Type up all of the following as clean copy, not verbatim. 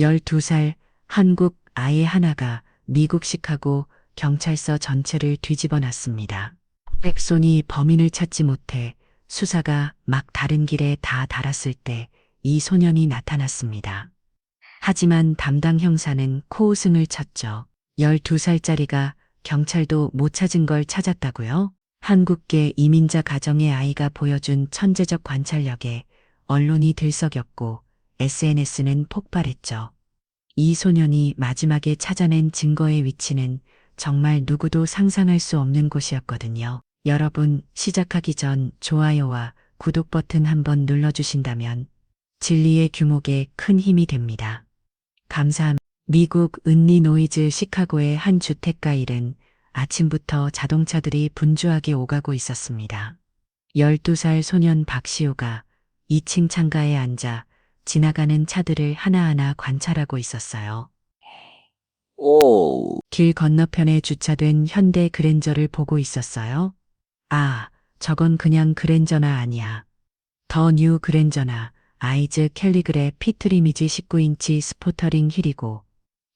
12살 한국 아이 하나가 미국식하고 경찰서 전체를 뒤집어 놨습니다. 백손이 범인을 찾지 못해 수사가 막 다른 길에 다 달았을 때 이 소년이 나타났습니다. 하지만 담당 형사는 코웃음을 쳤죠. 12살짜리가 경찰도 못 찾은 걸 찾았다고요? 한국계 이민자 가정의 아이가 보여준 천재적 관찰력에 언론이 들썩였고 SNS는 폭발했죠. 이 소년이 마지막에 찾아낸 증거의 위치는 정말 누구도 상상할 수 없는 곳이었거든요. 여러분, 시작하기 전 좋아요와 구독 버튼 한번 눌러주신다면 진리의 규모에 큰 힘이 됩니다. 감사합니다. 미국 은리노이즈 시카고의 한 주택가 일은 아침부터 자동차들이 분주하게 오가고 있었습니다. 12살 소년 박시우가 2층 창가에 앉아 지나가는 차들을 하나하나 관찰하고 있었어요. 길 건너편에 주차된 현대 그랜저를 보고 있었어요. 아, 저건 그냥 그랜저나 아니야. 더 뉴 그랜저나 아이즈 캘리그래 피트리미지 19인치 스포터링 휠이고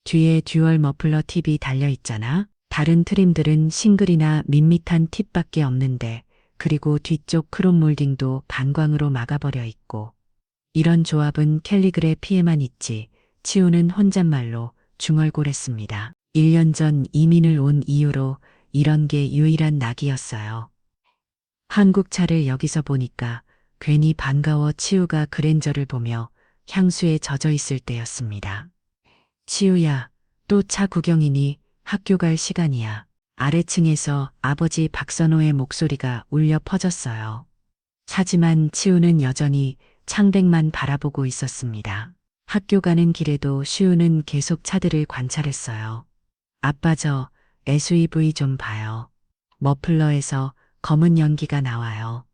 뒤에 듀얼 머플러 팁이 달려있잖아. 다른 트림들은 싱글이나 밋밋한 팁밖에 없는데 그리고 뒤쪽 크롬 몰딩도 반광으로 막아버려 있고 이런 조합은 캘리그래 피에만 있지 치우는 혼잣말로 중얼거렸습니다. 1년 전 이민을 온 이후로 이런 게 유일한 낙이었어요. 한국 차를 여기서 보니까 괜히 반가워 치우가 그랜저를 보며 향수에 젖어 있을 때였습니다. 치우야, 또 차 구경이니 학교 갈 시간이야. 아래층에서 아버지 박선호의 목소리가 울려 퍼졌어요. 하지만 치우는 여전히 창밖만 바라보고 있었습니다. 학교 가는 길에도 시우는 계속 차들을 관찰했어요. 아빠 저 SUV 좀 봐요. 머플러에서 검은 연기가 나와요.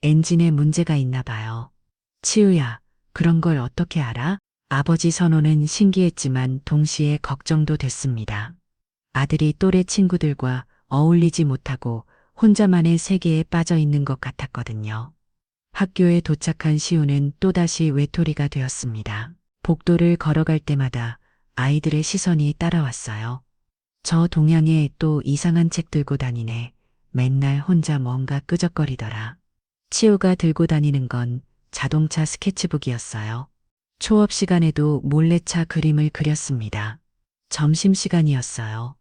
엔진에 문제가 있나 봐요. 치우야, 그런 걸 어떻게 알아? 아버지 선호는 신기했지만 동시에 걱정도 됐습니다. 아들이 또래 친구들과 어울리지 못하고 혼자만의 세계에 빠져 있는 것 같았거든요. 학교에 도착한 시우는 또다시 외톨이가 되었습니다. 복도를 걸어갈 때마다 아이들의 시선이 따라왔어요. 저 동양에 또 이상한 책 들고 다니네. 맨날 혼자 뭔가 끄적거리더라. 치우가 들고 다니는 건 자동차 스케치북이었어요. 초업 시간에도 몰래 차 그림을 그렸습니다. 점심시간이었어요.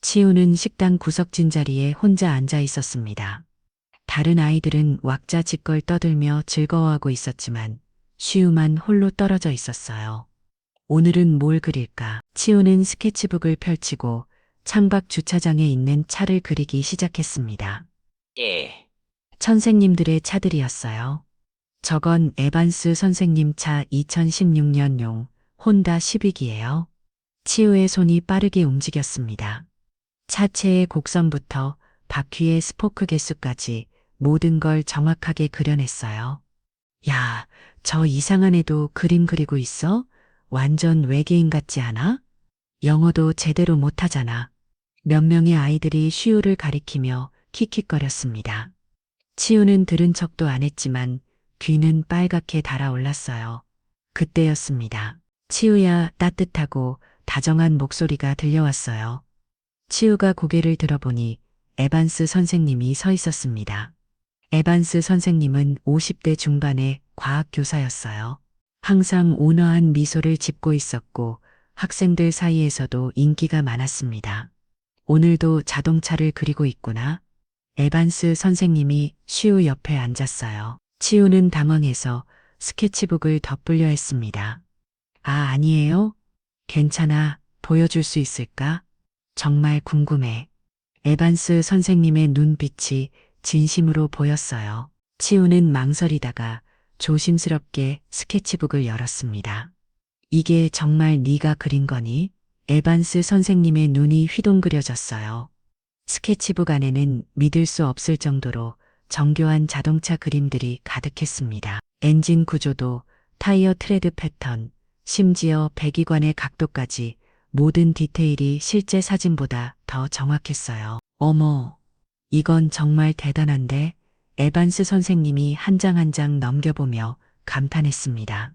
치우는 식당 구석진 자리에 혼자 앉아 있었습니다. 다른 아이들은 왁자지껄 떠들며 즐거워하고 있었지만 시우만 홀로 떨어져 있었어요. 오늘은 뭘 그릴까? 치우는 스케치북을 펼치고 창밖 주차장에 있는 차를 그리기 시작했습니다. 선생님들의 차들이었어요. 저건 에반스 선생님 차 2016년용 혼다 시빅이에요. 치우의 손이 빠르게 움직였습니다. 차체의 곡선부터 바퀴의 스포크 개수까지 모든 걸 정확하게 그려냈어요. 야, 저 이상한 애도 그림 그리고 있어? 완전 외계인 같지 않아? 영어도 제대로 못하잖아. 몇 명의 아이들이 시우를 가리키며 킥킥거렸습니다. 치우는 들은 척도 안 했지만 귀는 빨갛게 달아올랐어요. 그때였습니다. 치우야 따뜻하고 다정한 목소리가 들려왔어요. 치우가 고개를 들어보니 에반스 선생님이 서 있었습니다. 에반스 선생님은 50대 중반의 과학교사였어요. 항상 온화한 미소를 짓고 있었고 학생들 사이에서도 인기가 많았습니다. 오늘도 자동차를 그리고 있구나. 에반스 선생님이 시우 옆에 앉았어요. 치우는 당황해서 스케치북을 덧불려 했습니다. 아, 아니에요? 괜찮아. 보여줄 수 있을까? 정말 궁금해. 에반스 선생님의 눈빛이 진심으로 보였어요. 치우는 망설이다가 조심스럽게 스케치북을 열었습니다. 이게 정말 네가 그린 거니? 에반스 선생님의 눈이 휘둥그려졌어요. 스케치북 안에는 믿을 수 없을 정도로 정교한 자동차 그림들이 가득했습니다. 엔진 구조도 타이어 트레드 패턴, 심지어 배기관의 각도까지 모든 디테일이 실제 사진보다 더 정확했어요. 어머, 이건 정말 대단한데? 에반스 선생님이 한 장 한 장 넘겨보며 감탄했습니다.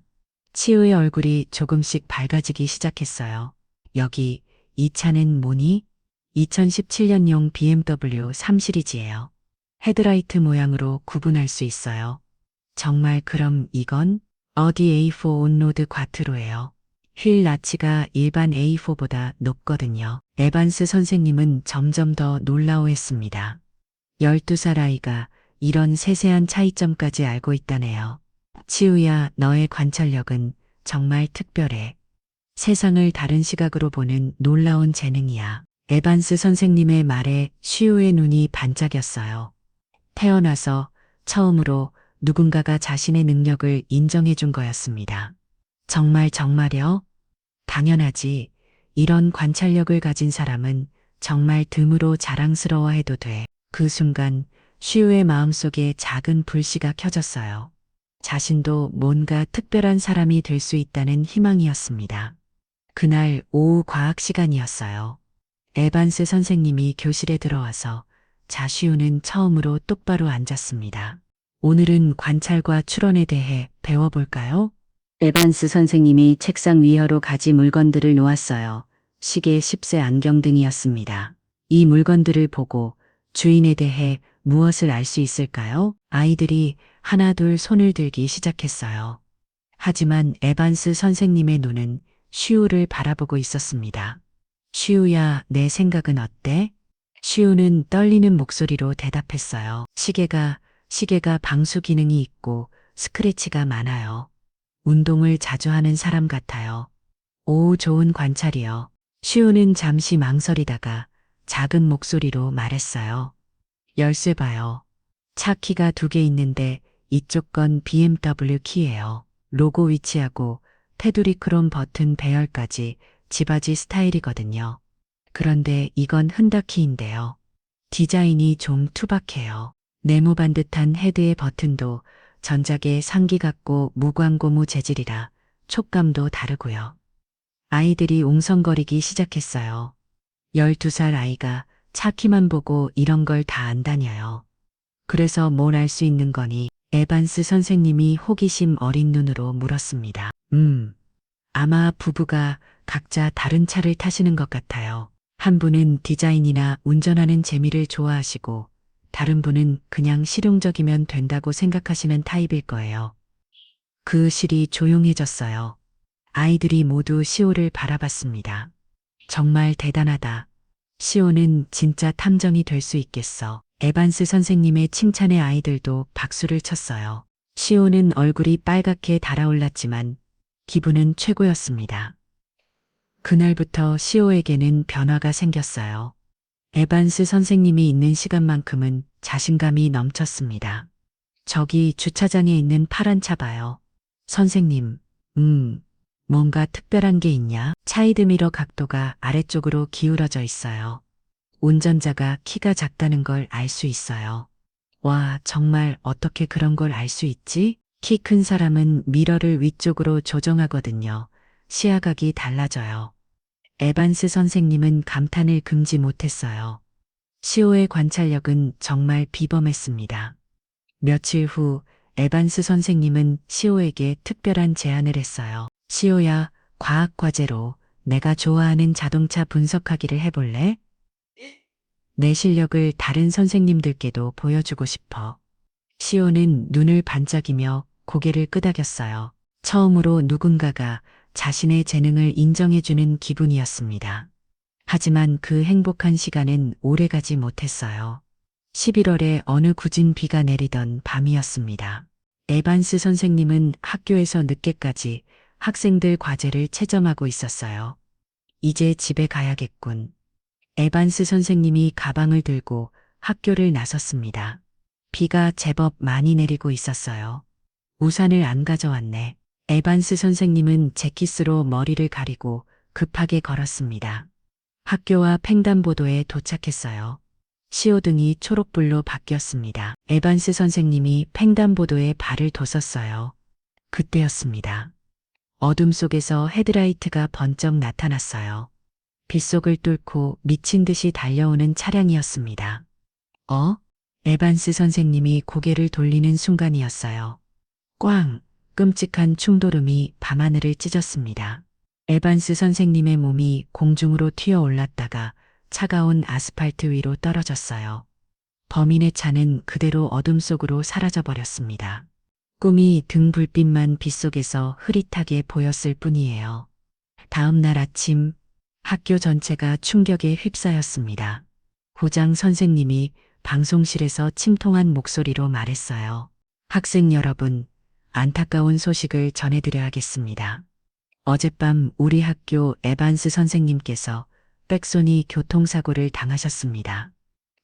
치우의 얼굴이 조금씩 밝아지기 시작했어요. 여기, 이 차는 뭐니? 2017년용 BMW 3 시리즈예요. 헤드라이트 모양으로 구분할 수 있어요. 정말 그럼 이건 어디 A4 온로드 과트로예요. 휠 나치가 일반 A4보다 높거든요. 에반스 선생님은 점점 더 놀라워했습니다. 12살 아이가 이런 세세한 차이점까지 알고 있다네요. 치우야, 너의 관찰력은 정말 특별해. 세상을 다른 시각으로 보는 놀라운 재능이야. 에반스 선생님의 말에 시우의 눈이 반짝였어요. 태어나서 처음으로 누군가가 자신의 능력을 인정해 준 거였습니다. 정말요? 당연하지. 이런 관찰력을 가진 사람은 정말 드물어 자랑스러워해도 돼. 그 순간 시우의 마음속에 작은 불씨가 켜졌어요. 자신도 뭔가 특별한 사람이 될 수 있다는 희망이었습니다. 그날 오후 과학 시간이었어요. 에반스 선생님이 교실에 들어와서 자시우는 처음으로 똑바로 앉았습니다. 오늘은 관찰과 추론에 대해 배워볼까요? 에반스 선생님이 책상 위여로 가지 물건들을 놓았어요. 시계, 10세 안경 등이었습니다. 이 물건들을 보고 주인에 대해 무엇을 알 수 있을까요? 아이들이 하나둘 손을 들기 시작했어요. 하지만 에반스 선생님의 눈은 시우를 바라보고 있었습니다. 시우야, 내 생각은 어때? 시우는 떨리는 목소리로 대답했어요. 시계가 방수 기능이 있고 스크래치가 많아요. 운동을 자주 하는 사람 같아요. 오, 좋은 관찰이요. 시우는 잠시 망설이다가 작은 목소리로 말했어요. 열쇠 봐요. 차 키가 2개 있는데 이쪽 건 BMW 키예요. 로고 위치하고 테두리 크롬 버튼 배열까지 지바지 스타일이거든요. 그런데 이건 흔다 키인데요. 디자인이 좀 투박해요. 네모 반듯한 헤드의 버튼도 전작의 상기 같고 무광고무 재질이라 촉감도 다르고요. 아이들이 웅성거리기 시작했어요. 12살 아이가 차 키만 보고 이런 걸 다 안다냐요. 그래서 뭘 알 수 있는 거니? 에반스 선생님이 호기심 어린 눈으로 물었습니다. 아마 부부가 각자 다른 차를 타시는 것 같아요. 한 분은 디자인이나 운전하는 재미를 좋아하시고 다른 분은 그냥 실용적이면 된다고 생각하시는 타입일 거예요. 그 실이 조용해졌어요. 아이들이 모두 시오를 바라봤습니다. 정말 대단하다. 시오는 진짜 탐정이 될 수 있겠어. 에반스 선생님의 칭찬에 아이들도 박수를 쳤어요. 시오는 얼굴이 빨갛게 달아올랐지만 기분은 최고였습니다. 그날부터 시오에게는 변화가 생겼어요. 에반스 선생님이 있는 시간만큼은 자신감이 넘쳤습니다. 저기 주차장에 있는 파란 차 봐요. 선생님, 뭔가 특별한 게 있냐? 사이드미러 각도가 아래쪽으로 기울어져 있어요. 운전자가 키가 작다는 걸 알 수 있어요. 와, 정말 어떻게 그런 걸 알 수 있지? 키 큰 사람은 미러를 위쪽으로 조정하거든요. 시야각이 달라져요. 에반스 선생님은 감탄을 금지 못했어요. 시오의 관찰력은 정말 비범했습니다. 며칠 후 에반스 선생님은 시오에게 특별한 제안을 했어요. 시오야, 과학 과제로 내가 좋아하는 자동차 분석하기를 해볼래? 내 실력을 다른 선생님들께도 보여주고 싶어. 시오는 눈을 반짝이며 고개를 끄덕였어요. 처음으로 누군가가 자신의 재능을 인정해주는 기분이었습니다. 하지만 그 행복한 시간은 오래가지 못했어요. 11월에 어느 궂은 비가 내리던 밤이었습니다. 에반스 선생님은 학교에서 늦게까지 학생들 과제를 채점하고 있었어요. 이제 집에 가야겠군. 에반스 선생님이 가방을 들고 학교를 나섰습니다. 비가 제법 많이 내리고 있었어요. 우산을 안 가져왔네. 에반스 선생님은 재킷으로 머리를 가리고 급하게 걸었습니다. 학교와 횡단보도에 도착했어요. 시호등이 초록불로 바뀌었습니다. 에반스 선생님이 횡단보도에 발을 뒀었어요. 그때였습니다. 어둠 속에서 헤드라이트가 번쩍 나타났어요. 빗속을 뚫고 미친 듯이 달려오는 차량이었습니다. 에반스 선생님이 고개를 돌리는 순간이었어요. 꽝! 끔찍한 충돌음이 밤하늘을 찢었습니다. 에반스 선생님의 몸이 공중으로 튀어 올랐다가 차가운 아스팔트 위로 떨어졌어요. 범인의 차는 그대로 어둠 속으로 사라져 버렸습니다. 꿈이 등 불빛만 빗속에서 흐릿하게 보였을 뿐이에요. 다음 날 아침 학교 전체가 충격에 휩싸였습니다. 부장 선생님이 방송실에서 침통한 목소리로 말했어요. 학생 여러분, 안타까운 소식을 전해드려야겠습니다. 어젯밤 우리 학교 에반스 선생님께서 백손이 교통사고를 당하셨습니다.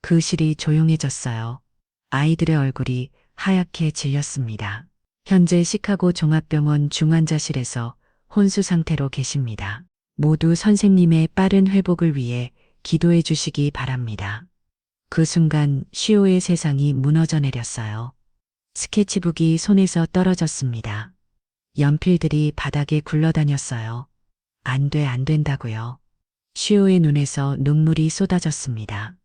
그 실이 조용해졌어요. 아이들의 얼굴이 하얗게 질렸습니다. 현재 시카고 종합병원 중환자실에서 혼수 상태로 계십니다. 모두 선생님의 빠른 회복을 위해 기도해 주시기 바랍니다. 그 순간 시오의 세상이 무너져 내렸어요. 스케치북이 손에서 떨어졌습니다. 연필들이 바닥에 굴러다녔어요. 안 된다고요. 시오의 눈에서 눈물이 쏟아졌습니다.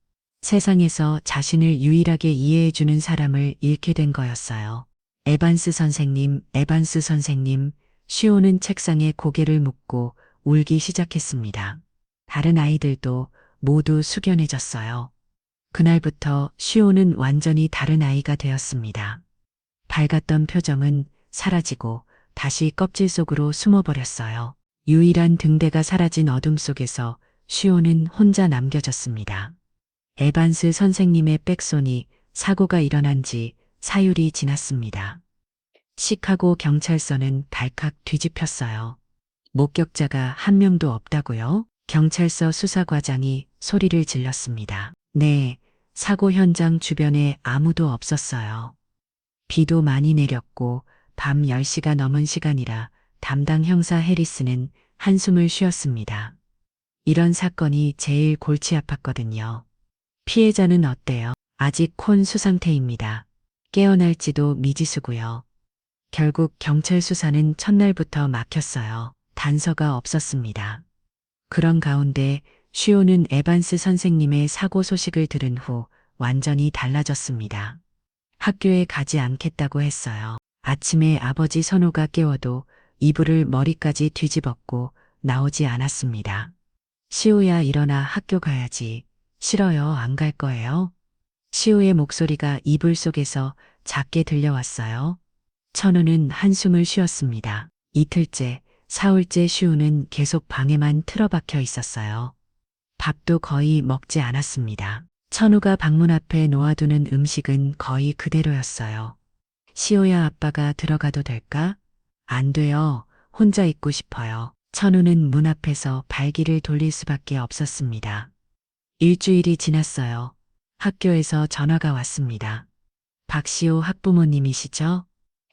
세상에서 자신을 유일하게 이해해주는 사람을 잃게 된 거였어요. 에반스 선생님, 시오는 책상에 고개를 묻고 울기 시작했습니다. 다른 아이들도 모두 숙연해졌어요. 그날부터 시오는 완전히 다른 아이가 되었습니다. 밝았던 표정은 사라지고 다시 껍질 속으로 숨어버렸어요. 유일한 등대가 사라진 어둠 속에서 시오는 혼자 남겨졌습니다. 에반스 선생님의 백손이 사고가 일어난 지 사흘이 지났습니다. 시카고 경찰서는 발칵 뒤집혔어요. 목격자가 한 명도 없다고요? 경찰서 수사과장이 소리를 질렀습니다. 네, 사고 현장 주변에 아무도 없었어요. 비도 많이 내렸고 밤 10시가 넘은 시간이라 담당 형사 해리스는 한숨을 쉬었습니다. 이런 사건이 제일 골치 아팠거든요. 피해자는 어때요? 아직 혼수 상태입니다. 깨어날지도 미지수고요. 결국 경찰 수사는 첫날부터 막혔어요. 단서가 없었습니다. 그런 가운데 시오는 에반스 선생님의 사고 소식을 들은 후 완전히 달라졌습니다. 학교에 가지 않겠다고 했어요. 아침에 아버지 선호가 깨워도 이불을 머리까지 뒤집었고 나오지 않았습니다. 시오야, 일어나, 학교 가야지. 싫어요, 안 갈 거예요? 시오의 목소리가 이불 속에서 작게 들려왔어요. 천우는 한숨을 쉬었습니다. 이틀째, 사흘째 시오는 계속 방에만 틀어박혀 있었어요. 밥도 거의 먹지 않았습니다. 천우가 방문 앞에 놓아두는 음식은 거의 그대로였어요. 시오야, 아빠가 들어가도 될까? 안 돼요. 혼자 있고 싶어요. 천우는 문 앞에서 발길을 돌릴 수밖에 없었습니다. 일주일이 지났어요. 학교에서 전화가 왔습니다. 박시오 학부모님이시죠?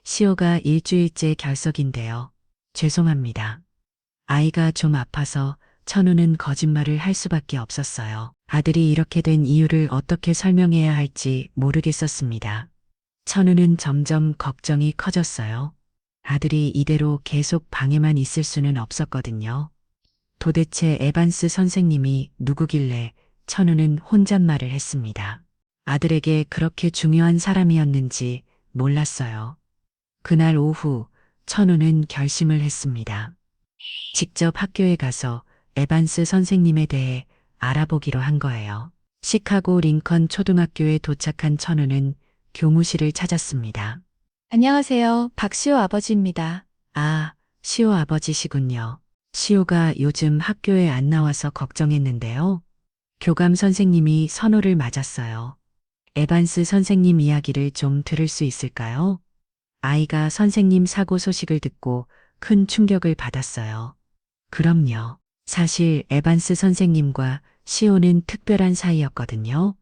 시오가 일주일째 결석인데요. 죄송합니다. 아이가 좀 아파서 천우는 거짓말을 할 수밖에 없었어요. 아들이 이렇게 된 이유를 어떻게 설명해야 할지 모르겠었습니다. 천우는 점점 걱정이 커졌어요. 아들이 이대로 계속 방에만 있을 수는 없었거든요. 도대체 에반스 선생님이 누구길래 천우는 혼잣말을 했습니다. 아들에게 그렇게 중요한 사람이었는지 몰랐어요. 그날 오후 천우는 결심을 했습니다. 직접 학교에 가서 에반스 선생님에 대해 알아보기로 한 거예요. 시카고 링컨 초등학교에 도착한 천우는 교무실을 찾았습니다. 안녕하세요. 박시호 아버지입니다. 아, 시오 아버지시군요. 시오가 요즘 학교에 안 나와서 걱정했는데요. 교감 선생님이 선호를 맞았어요. 에반스 선생님 이야기를 좀 들을 수 있을까요? 아이가 선생님 사고 소식을 듣고 큰 충격을 받았어요. 그럼요. 사실 에반스 선생님과 시오는 특별한 사이였거든요.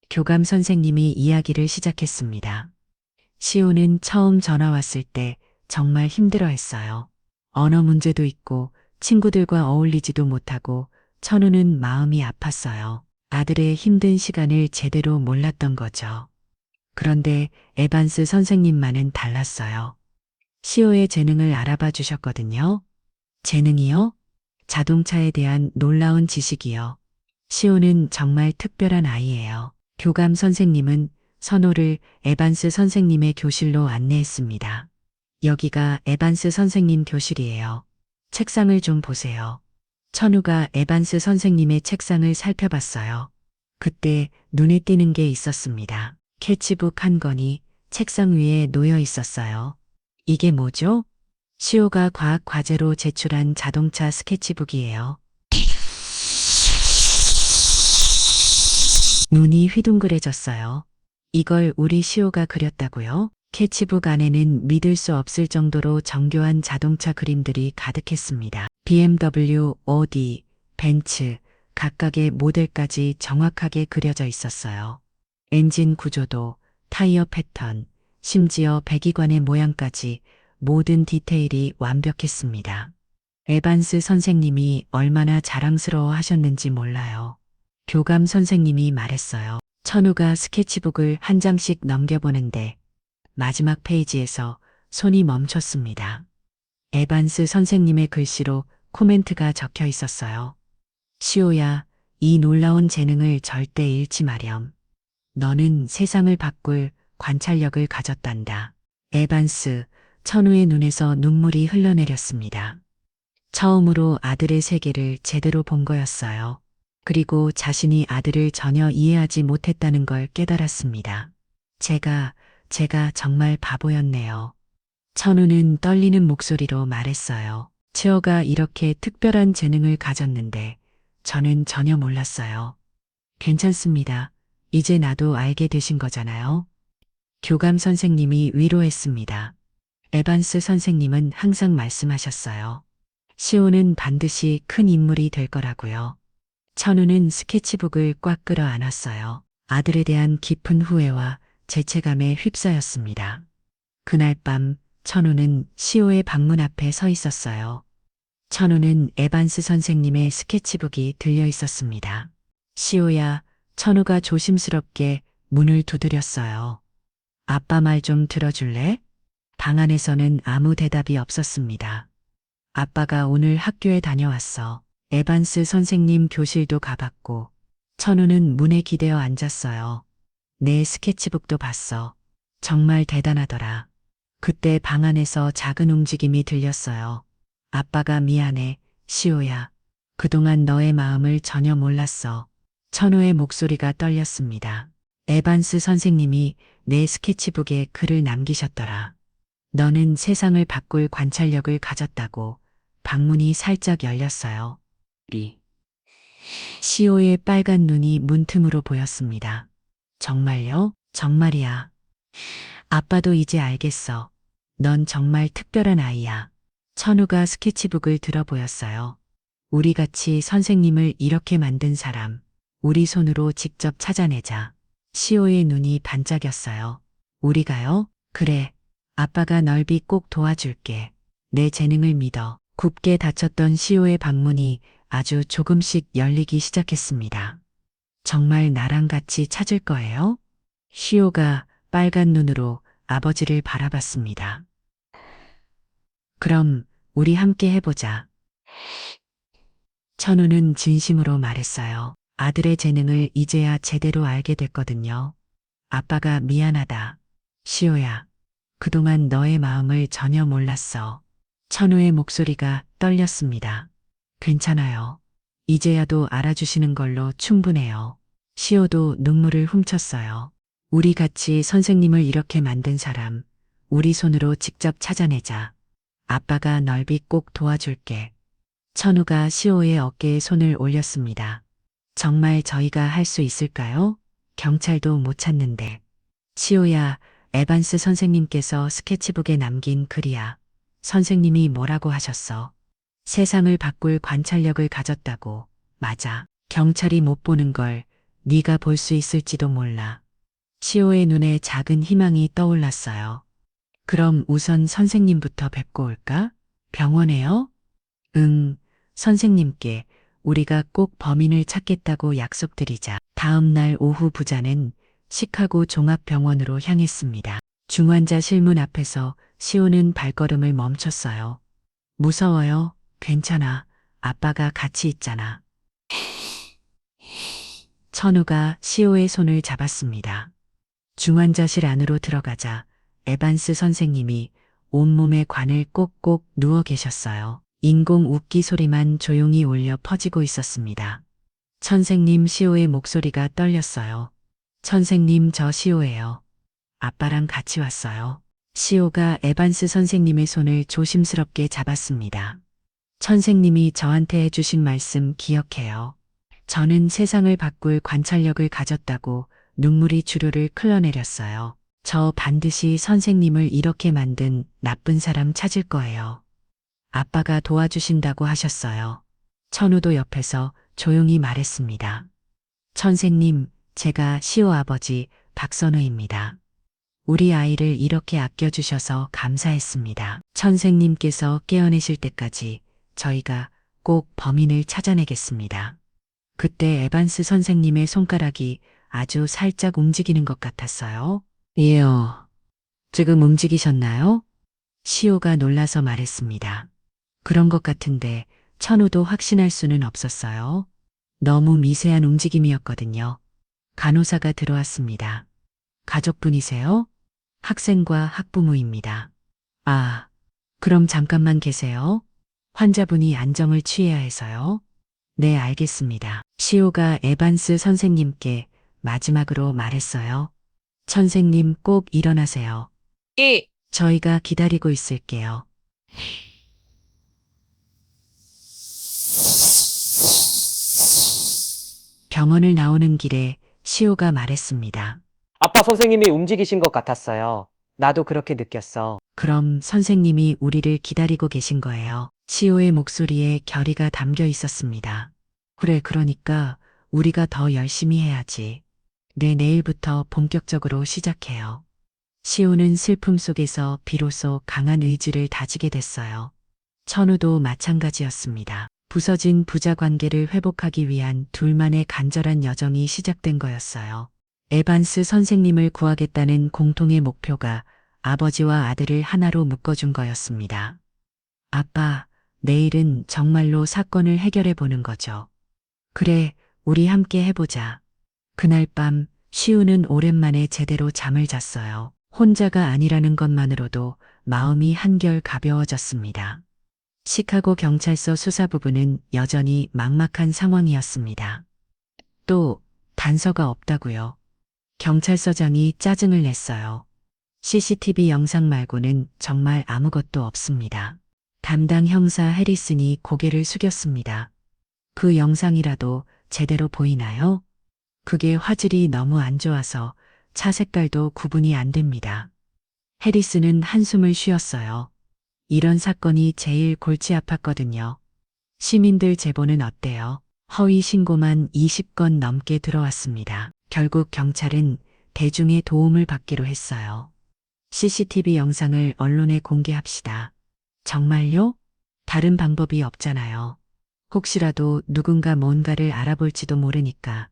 교감 선생님이 이야기를 시작했습니다. 시오는 처음 전화 왔을 때 정말 힘들어했어요. 언어 문제도 있고 친구들과 어울리지도 못하고 천우는 마음이 아팠어요. 아들의 힘든 시간을 제대로 몰랐던 거죠. 그런데 에반스 선생님만은 달랐어요. 시오의 재능을 알아봐 주셨거든요. 재능이요? 자동차에 대한 놀라운 지식이요. 시오는 정말 특별한 아이예요. 교감 선생님은 선호를 에반스 선생님의 교실로 안내했습니다. 여기가 에반스 선생님 교실이에요. 책상을 좀 보세요. 천우가 에반스 선생님의 책상을 살펴봤어요. 그때 눈에 띄는 게 있었습니다. 캐치북 한 권이 책상 위에 놓여 있었어요. 이게 뭐죠? 시호가 과학 과제로 제출한 자동차 스케치북이에요. 눈이 휘둥그레졌어요. 이걸 우리 시호가 그렸다고요? 캐치북 안에는 믿을 수 없을 정도로 정교한 자동차 그림들이 가득했습니다. BMW, 오디, 벤츠, 각각의 모델까지 정확하게 그려져 있었어요. 엔진 구조도, 타이어 패턴, 심지어 배기관의 모양까지 모든 디테일이 완벽했습니다. 에반스 선생님이 얼마나 자랑스러워 하셨는지 몰라요. 교감 선생님이 말했어요. 천우가 스케치북을 한 장씩 넘겨보는데 마지막 페이지에서 손이 멈췄습니다. 에반스 선생님의 글씨로 코멘트가 적혀 있었어요. 시호야, 이 놀라운 재능을 절대 잃지 마렴. 너는 세상을 바꿀 관찰력을 가졌단다. 에반스, 천우의 눈에서 눈물이 흘러내렸습니다. 처음으로 아들의 세계를 제대로 본 거였어요. 그리고 자신이 아들을 전혀 이해하지 못했다는 걸 깨달았습니다. 제가 정말 바보였네요. 천우는 떨리는 목소리로 말했어요. 치호가 이렇게 특별한 재능을 가졌는데 저는 전혀 몰랐어요. 괜찮습니다. 이제 나도 알게 되신 거잖아요. 교감 선생님이 위로했습니다. 에반스 선생님은 항상 말씀하셨어요. 시호는 반드시 큰 인물이 될 거라고요. 천우는 스케치북을 꽉 끌어 안았어요. 아들에 대한 깊은 후회와 죄책감에 휩싸였습니다. 그날 밤 천우는 시호의 방문 앞에 서 있었어요. 천우는 에반스 선생님의 스케치북이 들려 있었습니다. 시호야, 천우가 조심스럽게 문을 두드렸어요. 아빠 말 좀 들어줄래? 방 안에서는 아무 대답이 없었습니다. 아빠가 오늘 학교에 다녀왔어. 에반스 선생님 교실도 가봤고, 천우는 문에 기대어 앉았어요. 내 스케치북도 봤어. 정말 대단하더라. 그때 방 안에서 작은 움직임이 들렸어요. 아빠가 미안해, 시호야. 그동안 너의 마음을 전혀 몰랐어. 천우의 목소리가 떨렸습니다. 에반스 선생님이 내 스케치북에 글을 남기셨더라. 너는 세상을 바꿀 관찰력을 가졌다고. 방문이 살짝 열렸어요. 시호의 빨간 눈이 문틈으로 보였습니다. 정말요? 정말이야. 아빠도 이제 알겠어. 넌 정말 특별한 아이야. 천우가 스케치북을 들어 보였어요. 우리 같이 선생님을 이렇게 만든 사람, 우리 손으로 직접 찾아내자. 시호의 눈이 반짝였어요. 우리가요? 그래. 아빠가 널 꼭 도와줄게. 내 재능을 믿어. 굳게 닫혔던 시호의 방문이 아주 조금씩 열리기 시작했습니다. 정말 나랑 같이 찾을 거예요? 시호가 빨간 눈으로 아버지를 바라봤습니다. 그럼 우리 함께 해보자. 천우는 진심으로 말했어요. 아들의 재능을 이제야 제대로 알게 됐거든요. 아빠가 미안하다. 시호야, 그동안 너의 마음을 전혀 몰랐어. 천우의 목소리가 떨렸습니다. 괜찮아요. 이제야도 알아주시는 걸로 충분해요. 시호도 눈물을 훔쳤어요. 우리 같이 선생님을 이렇게 만든 사람, 우리 손으로 직접 찾아내자. 아빠가 널 꼭 도와줄게. 천우가 시호의 어깨에 손을 올렸습니다. 정말 저희가 할 수 있을까요? 경찰도 못 찾는데. 시호야, 에반스 선생님께서 스케치북에 남긴 글이야. 선생님이 뭐라고 하셨어? 세상을 바꿀 관찰력을 가졌다고. 맞아. 경찰이 못 보는 걸 네가 볼 수 있을지도 몰라. 시호의 눈에 작은 희망이 떠올랐어요. 그럼 우선 선생님부터 뵙고 올까? 병원에요? 응, 선생님께 우리가 꼭 범인을 찾겠다고 약속드리자. 다음 날 오후 부자는 시카고 종합병원으로 향했습니다. 중환자 실문 앞에서 시호는 발걸음을 멈췄어요. 무서워요? 괜찮아. 아빠가 같이 있잖아. 천우가 시호의 손을 잡았습니다. 중환자실 안으로 들어가자 에반스 선생님이 온몸에 관을 꼭꼭 누워 계셨어요. 인공 웃기 소리만 조용히 울려 퍼지고 있었습니다. 선생님, 시호의 목소리가 떨렸어요. 선생님, 저 시호예요. 아빠랑 같이 왔어요. 시호가 에반스 선생님의 손을 조심스럽게 잡았습니다. 선생님이 저한테 해주신 말씀 기억해요. 저는 세상을 바꿀 관찰력을 가졌다고 눈물이 주르르 흘러내렸어요. 저 반드시 선생님을 이렇게 만든 나쁜 사람 찾을 거예요. 아빠가 도와주신다고 하셨어요. 천우도 옆에서 조용히 말했습니다. 선생님, 제가 시호 아버지 박선우입니다. 우리 아이를 이렇게 아껴주셔서 감사했습니다. 선생님께서 깨어내실 때까지 저희가 꼭 범인을 찾아내겠습니다. 그때 에반스 선생님의 손가락이 아주 살짝 움직이는 것 같았어요. 예요. 지금 움직이셨나요? 시호가 놀라서 말했습니다. 그런 것 같은데 천우도 확신할 수는 없었어요. 너무 미세한 움직임이었거든요. 간호사가 들어왔습니다. 가족분이세요? 학생과 학부모입니다. 아, 그럼 잠깐만 계세요. 환자분이 안정을 취해야 해서요. 네, 알겠습니다. 시호가 에반스 선생님께 마지막으로 말했어요. 선생님 꼭 일어나세요. 저희가 기다리고 있을게요. 병원을 나오는 길에 시호가 말했습니다. 아빠 선생님이 움직이신 것 같았어요. 나도 그렇게 느꼈어. 그럼 선생님이 우리를 기다리고 계신 거예요. 시호의 목소리에 결의가 담겨 있었습니다. 그래, 그러니까 우리가 더 열심히 해야지. 네, 내일부터 본격적으로 시작해요. 시호는 슬픔 속에서 비로소 강한 의지를 다지게 됐어요. 천우도 마찬가지였습니다. 부서진 부자 관계를 회복하기 위한 둘만의 간절한 여정이 시작된 거였어요. 에반스 선생님을 구하겠다는 공통의 목표가 아버지와 아들을 하나로 묶어준 거였습니다. 아빠, 내일은 정말로 사건을 해결해 보는 거죠. 그래, 우리 함께 해보자. 그날 밤 시우는 오랜만에 제대로 잠을 잤어요. 혼자가 아니라는 것만으로도 마음이 한결 가벼워졌습니다. 시카고 경찰서 수사부부는 여전히 막막한 상황이었습니다. 또 단서가 없다고요. 경찰서장이 짜증을 냈어요. CCTV 영상 말고는 정말 아무것도 없습니다. 담당 형사 해리슨이 고개를 숙였습니다. 그 영상이라도 제대로 보이나요? 그게 화질이 너무 안 좋아서 차 색깔도 구분이 안 됩니다. 해리슨은 한숨을 쉬었어요. 이런 사건이 제일 골치 아팠거든요. 시민들 제보는 어때요? 허위 신고만 20건 넘게 들어왔습니다. 결국 경찰은 대중의 도움을 받기로 했어요. CCTV 영상을 언론에 공개합시다. 정말요? 다른 방법이 없잖아요. 혹시라도 누군가 뭔가를 알아볼지도 모르니까.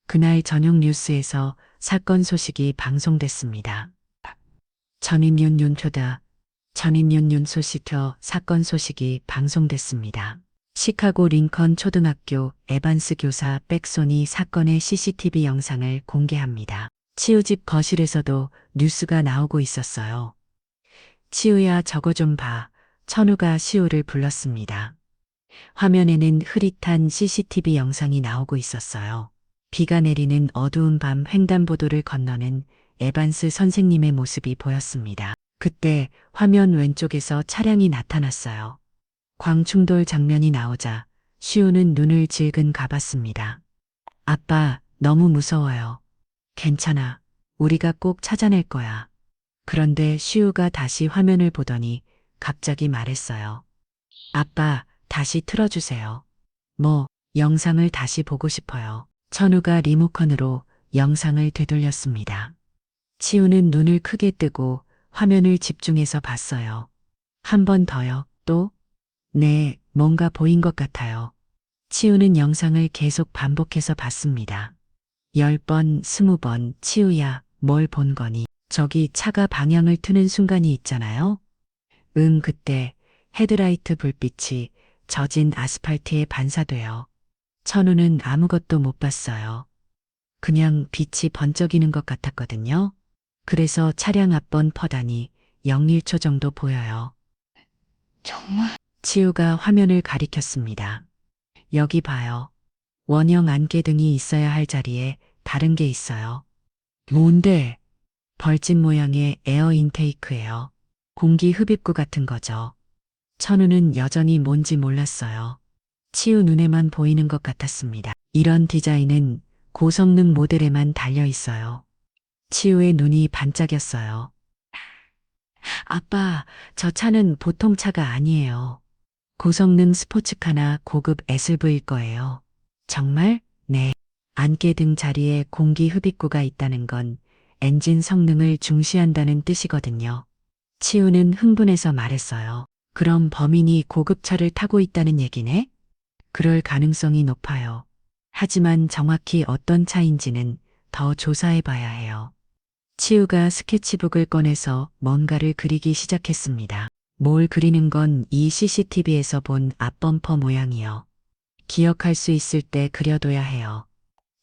그날 저녁 뉴스에서 사건 소식이 방송됐습니다. 전인윤 윤표다. 전인윤 소식표 사건 소식이 방송됐습니다. 시카고 링컨 초등학교 에반스 교사 백손이 사건의 CCTV 영상을 공개합니다. 치우집 거실에서도 뉴스가 나오고 있었어요. 치우야, 저거 좀 봐. 천우가 시우를 불렀습니다. 화면에는 흐릿한 CCTV 영상이 나오고 있었어요. 비가 내리는 어두운 밤 횡단보도를 건너는 에반스 선생님의 모습이 보였습니다. 그때 화면 왼쪽에서 차량이 나타났어요. 광충돌 장면이 나오자 시우는 눈을 질근 감았습니다. 아빠, 너무 무서워요. 괜찮아. 우리가 꼭 찾아낼 거야. 그런데 시우가 다시 화면을 보더니 갑자기 말했어요. 아빠, 다시 틀어주세요. 영상을 다시 보고 싶어요. 천우가 리모컨으로 영상을 되돌렸습니다. 치우는 눈을 크게 뜨고 화면을 집중해서 봤어요. 한 번 더요. 또? 네, 뭔가 보인 것 같아요. 치우는 영상을 계속 반복해서 봤습니다. 10번, 20번, 치우야, 뭘 본 거니? 저기 차가 방향을 트는 순간이 있잖아요. 그때 헤드라이트 불빛이 젖은 아스팔트에 반사돼요. 천우는 아무것도 못 봤어요. 그냥 빛이 번쩍이는 것 같았거든요. 그래서 차량 앞번 퍼다니 0.1초 정도 보여요. 정말? 치우가 화면을 가리켰습니다. 여기 봐요. 원형 안개등이 있어야 할 자리에 다른 게 있어요. 뭔데? 벌집 모양의 에어 인테이크예요. 공기 흡입구 같은 거죠. 천우는 여전히 뭔지 몰랐어요. 치우 눈에만 보이는 것 같았습니다. 이런 디자인은 고성능 모델에만 달려 있어요. 치우의 눈이 반짝였어요. 아빠, 저 차는 보통 차가 아니에요. 고성능 스포츠카나 고급 SUV일 거예요. 정말? 네. 안개등 자리에 공기 흡입구가 있다는 건 엔진 성능을 중시한다는 뜻이거든요. 치우는 흥분해서 말했어요. 그럼 범인이 고급차를 타고 있다는 얘기네? 그럴 가능성이 높아요. 하지만 정확히 어떤 차인지는 더 조사해 봐야 해요. 치우가 스케치북을 꺼내서 뭔가를 그리기 시작했습니다. 뭘 그리는 건 이 CCTV에서 본 앞범퍼 모양이요. 기억할 수 있을 때 그려둬야 해요.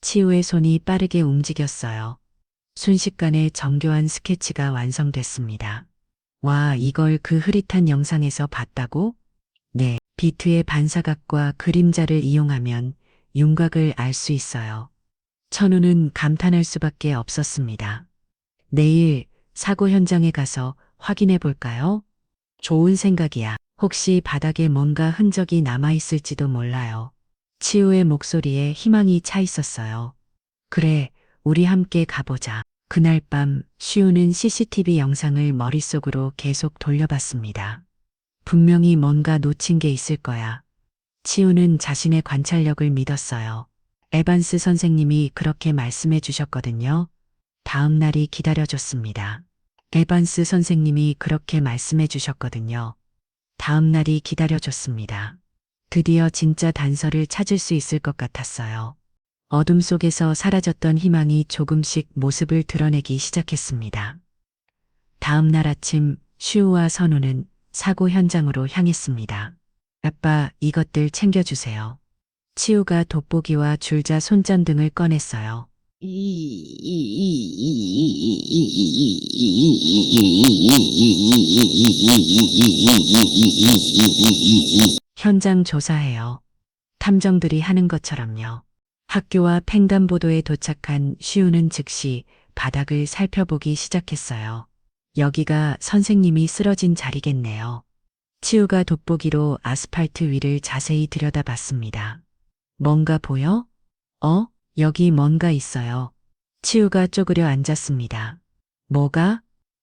치우의 손이 빠르게 움직였어요. 순식간에 정교한 스케치가 완성됐습니다. 와, 이걸 그 흐릿한 영상에서 봤다고? 네, 비트의 반사각과 그림자를 이용하면 윤곽을 알 수 있어요. 천우는 감탄할 수밖에 없었습니다. 내일 사고 현장에 가서 확인해 볼까요? 좋은 생각이야. 혹시 바닥에 뭔가 흔적이 남아있을지도 몰라요. 치우의 목소리에 희망이 차 있었어요. 그래, 우리 함께 가보자. 그날 밤 시우는 CCTV 영상을 머릿속으로 계속 돌려봤습니다. 분명히 뭔가 놓친 게 있을 거야. 치우는 자신의 관찰력을 믿었어요. 에반스 선생님이 그렇게 말씀해 주셨거든요. 다음 날이 기다려줬습니다. 에반스 선생님이 그렇게 말씀해 주셨거든요. 다음 날이 기다려줬습니다. 드디어 진짜 단서를 찾을 수 있을 것 같았어요. 어둠 속에서 사라졌던 희망이 조금씩 모습을 드러내기 시작했습니다. 다음 날 아침 슈우와 선우는 사고 현장으로 향했습니다. 아빠, 이것들 챙겨주세요. 치우가 돋보기와 줄자 손전등을 꺼냈어요. 현장 조사해요. 탐정들이 하는 것처럼요. 학교와 횡단보도에 도착한 시우는 즉시 바닥을 살펴보기 시작했어요. 여기가 선생님이 쓰러진 자리겠네요. 치우가 돋보기로 아스팔트 위를 자세히 들여다봤습니다. 뭔가 보여? 여기 뭔가 있어요. 치우가 쪼그려 앉았습니다. 뭐가?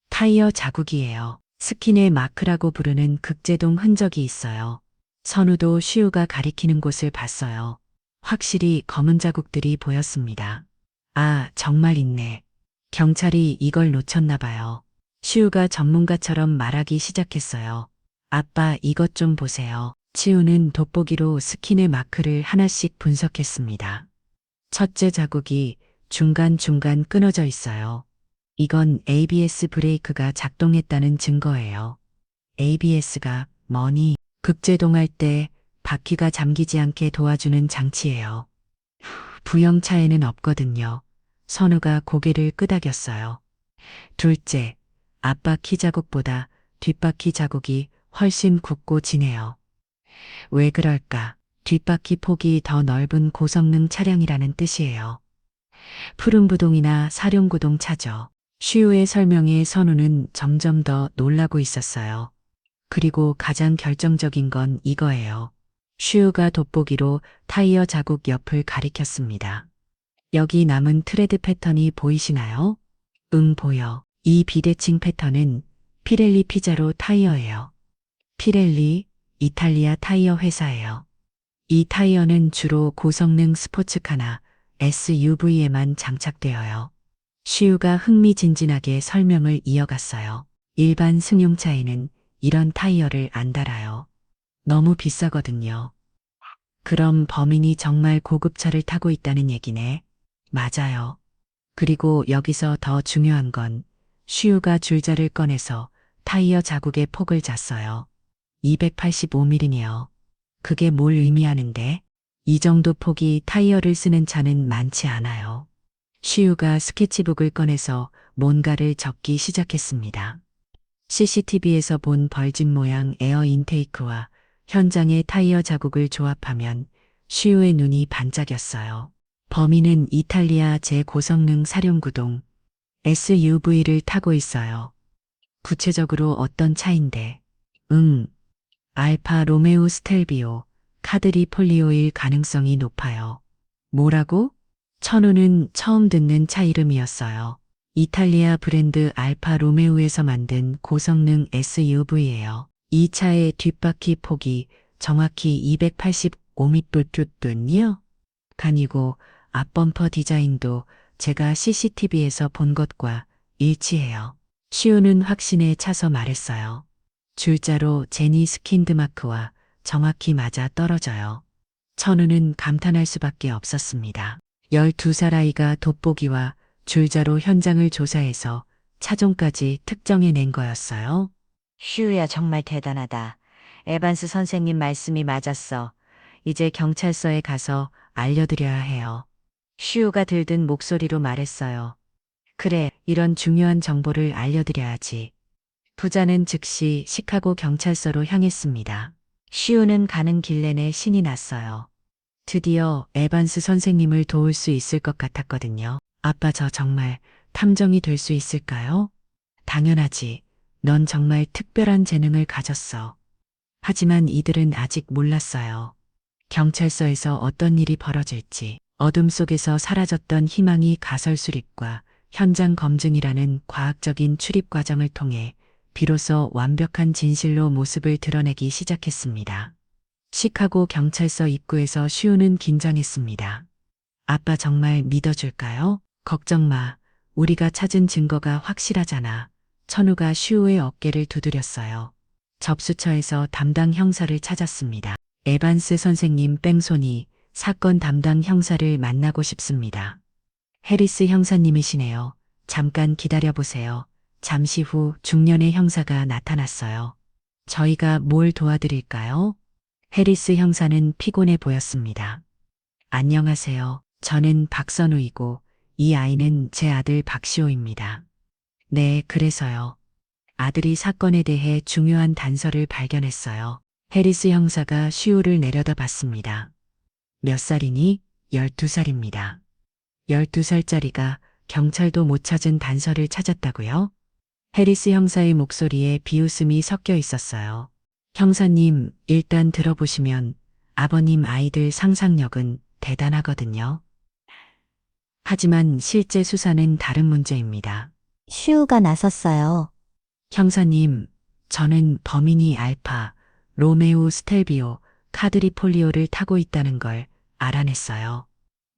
타이어 자국이에요. 스킨의 마크라고 부르는 극제동 흔적이 있어요. 선우도 시우가 가리키는 곳을 봤어요. 확실히 검은 자국들이 보였습니다. 아, 정말 있네. 경찰이 이걸 놓쳤나 봐요. 시우가 전문가처럼 말하기 시작했어요. 아빠, 이것 좀 보세요. 치우는 돋보기로 스킨의 마크를 하나씩 분석했습니다. 첫째 자국이 중간중간 끊어져 있어요. 이건 ABS 브레이크가 작동했다는 증거예요. ABS가 뭐니? 극제동할 때 바퀴가 잠기지 않게 도와주는 장치예요. 부영차에는 없거든요. 선우가 고개를 끄덕였어요. 둘째, 앞바퀴 자국보다 뒷바퀴 자국이 훨씬 굵고 진해요. 왜 그럴까? 뒷바퀴 폭이 더 넓은 고성능 차량이라는 뜻이에요. 푸른부동이나 사륜구동 차죠. 슈우의 설명에 선우는 점점 더 놀라고 있었어요. 그리고 가장 결정적인 건 이거예요. 슈우가 돋보기로 타이어 자국 옆을 가리켰습니다. 여기 남은 트레드 패턴이 보이시나요? 보여. 이 비대칭 패턴은 피렐리 피자로 타이어예요. 피렐리, 이탈리아 타이어 회사예요. 이 타이어는 주로 고성능 스포츠카나 SUV에만 장착되어요. 슈우가 흥미진진하게 설명을 이어갔어요. 일반 승용차에는 이런 타이어를 안 달아요. 너무 비싸거든요. 그럼 범인이 정말 고급차를 타고 있다는 얘기네. 맞아요. 그리고 여기서 더 중요한 건 슈우가 줄자를 꺼내서 타이어 자국의 폭을 잤어요. 285mm네요. 그게 뭘 의미하는데? 이 정도 폭이 타이어를 쓰는 차는 많지 않아요. 슈우가 스케치북을 꺼내서 뭔가를 적기 시작했습니다. CCTV에서 본 벌집 모양 에어 인테이크와 현장의 타이어 자국을 조합하면 슈우의 눈이 반짝였어요. 범인은 이탈리아 제고성능 사륜구동 SUV를 타고 있어요. 구체적으로 어떤 차인데? 알파 로메오 스텔비오 카드리 폴리오일 가능성이 높아요. 뭐라고? 천우는 처음 듣는 차 이름이었어요. 이탈리아 브랜드 알파 로메오에서 만든 고성능 SUV예요. 이 차의 뒷바퀴 폭이 정확히 285m뿐이요. 간이고 앞범퍼 디자인도 제가 CCTV에서 본 것과 일치해요. 시우는 확신에 차서 말했어요. 줄자로 제니 스킨드마크와 정확히 맞아 떨어져요. 천우는 감탄할 수밖에 없었습니다. 12살 아이가 돋보기와 줄자로 현장을 조사해서 차종까지 특정해낸 거였어요. 슈야 정말 대단하다. 에반스 선생님 말씀이 맞았어. 이제 경찰서에 가서 알려드려야 해요. 슈가 들든 목소리로 말했어요. 그래, 이런 중요한 정보를 알려드려야지. 부자는 즉시 시카고 경찰서로 향했습니다. 슈는 가는 길 내내 신이 났어요. 드디어 에반스 선생님을 도울 수 있을 것 같았거든요. 아빠, 저 정말 탐정이 될 수 있을까요? 당연하지. 넌 정말 특별한 재능을 가졌어. 하지만 이들은 아직 몰랐어요. 경찰서에서 어떤 일이 벌어질지, 어둠 속에서 사라졌던 희망이 가설 수립과 현장 검증이라는 과학적인 출입 과정을 통해 비로소 완벽한 진실로 모습을 드러내기 시작했습니다. 시카고 경찰서 입구에서 슈우는 긴장했습니다. 아빠, 정말 믿어줄까요? 걱정 마. 우리가 찾은 증거가 확실하잖아. 천우가 슈우의 어깨를 두드렸어요. 접수처에서 담당 형사를 찾았습니다. 에반스 선생님 뺑소니 사건 담당 형사를 만나고 싶습니다. 해리스 형사님이시네요. 잠깐 기다려보세요. 잠시 후 중년의 형사가 나타났어요. 저희가 뭘 도와드릴까요? 해리스 형사는 피곤해 보였습니다. 안녕하세요. 저는 박선우이고 이 아이는 제 아들 박시호입니다. 네, 그래서요. 아들이 사건에 대해 중요한 단서를 발견했어요. 해리스 형사가 시우를 내려다봤습니다. 몇 살이니? 12살입니다. 12살짜리가 경찰도 못 찾은 단서를 찾았다고요? 해리스 형사의 목소리에 비웃음이 섞여 있었어요. 형사님, 일단 들어보시면 아버님 아이들 상상력은 대단하거든요. 하지만 실제 수사는 다른 문제입니다. 슈가 나섰어요. 형사님, 저는 범인이 알파, 로메오 스텔비오, 카드리폴리오를 타고 있다는 걸 알아냈어요.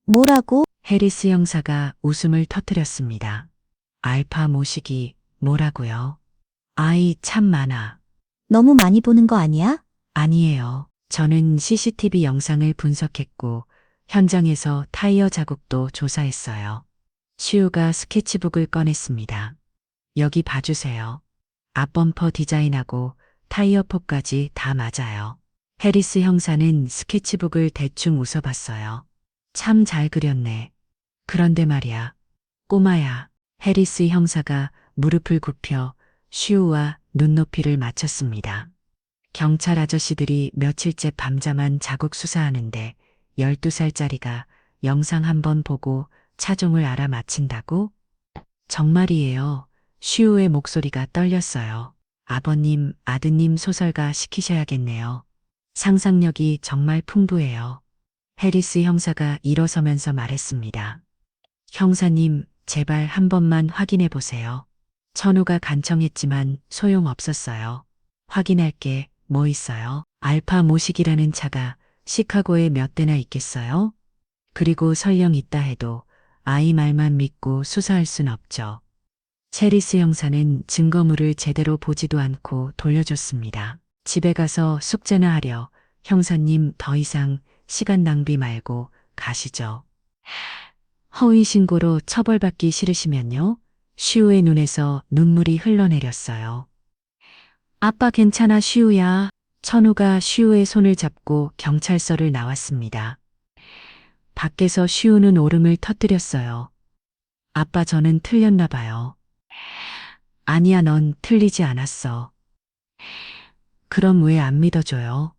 뭐라고? 해리스 형사가 웃음을 터뜨렸습니다. 알파 모시기 뭐라고요? 아이 참 많아. 너무 많이 보는 거 아니야? 아니에요. 저는 CCTV 영상을 분석했고 현장에서 타이어 자국도 조사했어요. 시우가 스케치북을 꺼냈습니다. 여기 봐주세요. 앞범퍼 디자인하고 타이어 폭까지 다 맞아요. 해리스 형사는 스케치북을 대충 웃어봤어요. 참 잘 그렸네. 그런데 말이야. 꼬마야. 해리스 형사가 무릎을 굽혀 슈우와 눈높이를 맞췄습니다. 경찰 아저씨들이 며칠째 밤잠한 자국 수사하는데 12살짜리가 영상 한 번 보고 차종을 알아맞힌다고? 정말이에요. 슈우의 목소리가 떨렸어요. 아버님, 아드님 소설가 시키셔야겠네요. 상상력이 정말 풍부해요. 해리스 형사가 일어서면서 말했습니다. 형사님, 제발 한 번만 확인해 보세요. 천우가 간청했지만 소용없었어요. 확인할 게 뭐 있어요? 알파 모식이라는 차가 시카고에 몇 대나 있겠어요? 그리고 설령 있다 해도 아이 말만 믿고 수사할 순 없죠. 체리스 형사는 증거물을 제대로 보지도 않고 돌려줬습니다. 집에 가서 숙제나 하려. 형사님, 더 이상 시간 낭비 말고 가시죠. 허위 신고로 처벌받기 싫으시면요. 슈우의 눈에서 눈물이 흘러내렸어요. 아빠 괜찮아, 슈우야. 천우가 슈우의 손을 잡고 경찰서를 나왔습니다. 밖에서 슈우는 울음을 터뜨렸어요. 아빠, 저는 틀렸나 봐요. 아니야, 넌 틀리지 않았어. 그럼 왜 안 믿어줘요?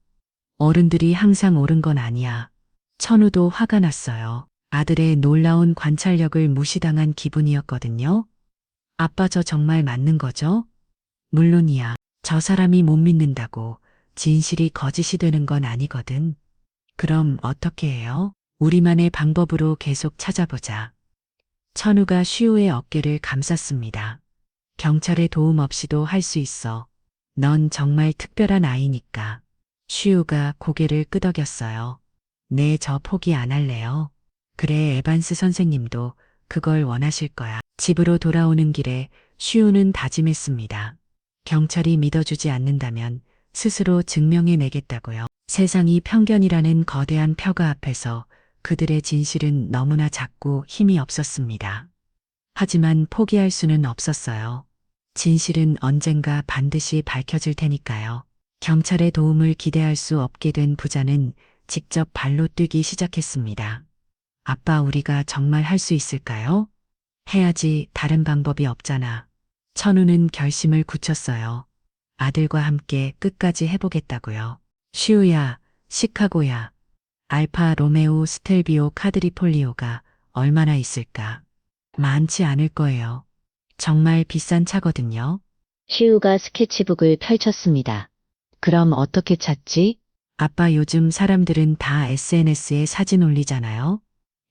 어른들이 항상 옳은 건 아니야. 천우도 화가 났어요. 아들의 놀라운 관찰력을 무시당한 기분이었거든요. 아빠 저 정말 맞는 거죠? 물론이야. 저 사람이 못 믿는다고 진실이 거짓이 되는 건 아니거든. 그럼 어떻게 해요? 우리만의 방법으로 계속 찾아보자. 천우가 시우의 어깨를 감쌌습니다. 경찰의 도움 없이도 할 수 있어. 넌 정말 특별한 아이니까. 시우가 고개를 끄덕였어요. 네, 저 포기 안 할래요. 그래, 에반스 선생님도 그걸 원하실 거야. 집으로 돌아오는 길에 시우는 다짐했습니다. 경찰이 믿어주지 않는다면 스스로 증명해내겠다고요. 세상이 편견이라는 거대한 표가 앞에서 그들의 진실은 너무나 작고 힘이 없었습니다. 하지만 포기할 수는 없었어요. 진실은 언젠가 반드시 밝혀질 테니까요. 경찰의 도움을 기대할 수 없게 된 부자는 직접 발로 뛰기 시작했습니다. 아빠, 우리가 정말 할 수 있을까요? 해야지, 다른 방법이 없잖아. 천우는 결심을 굳혔어요. 아들과 함께 끝까지 해보겠다고요. 시우야, 시카고야, 알파 로메오 스텔비오 카드리폴리오가 얼마나 있을까? 많지 않을 거예요. 정말 비싼 차거든요. 시우가 스케치북을 펼쳤습니다. 그럼 어떻게 찾지? 아빠, 요즘 사람들은 다 SNS에 사진 올리잖아요.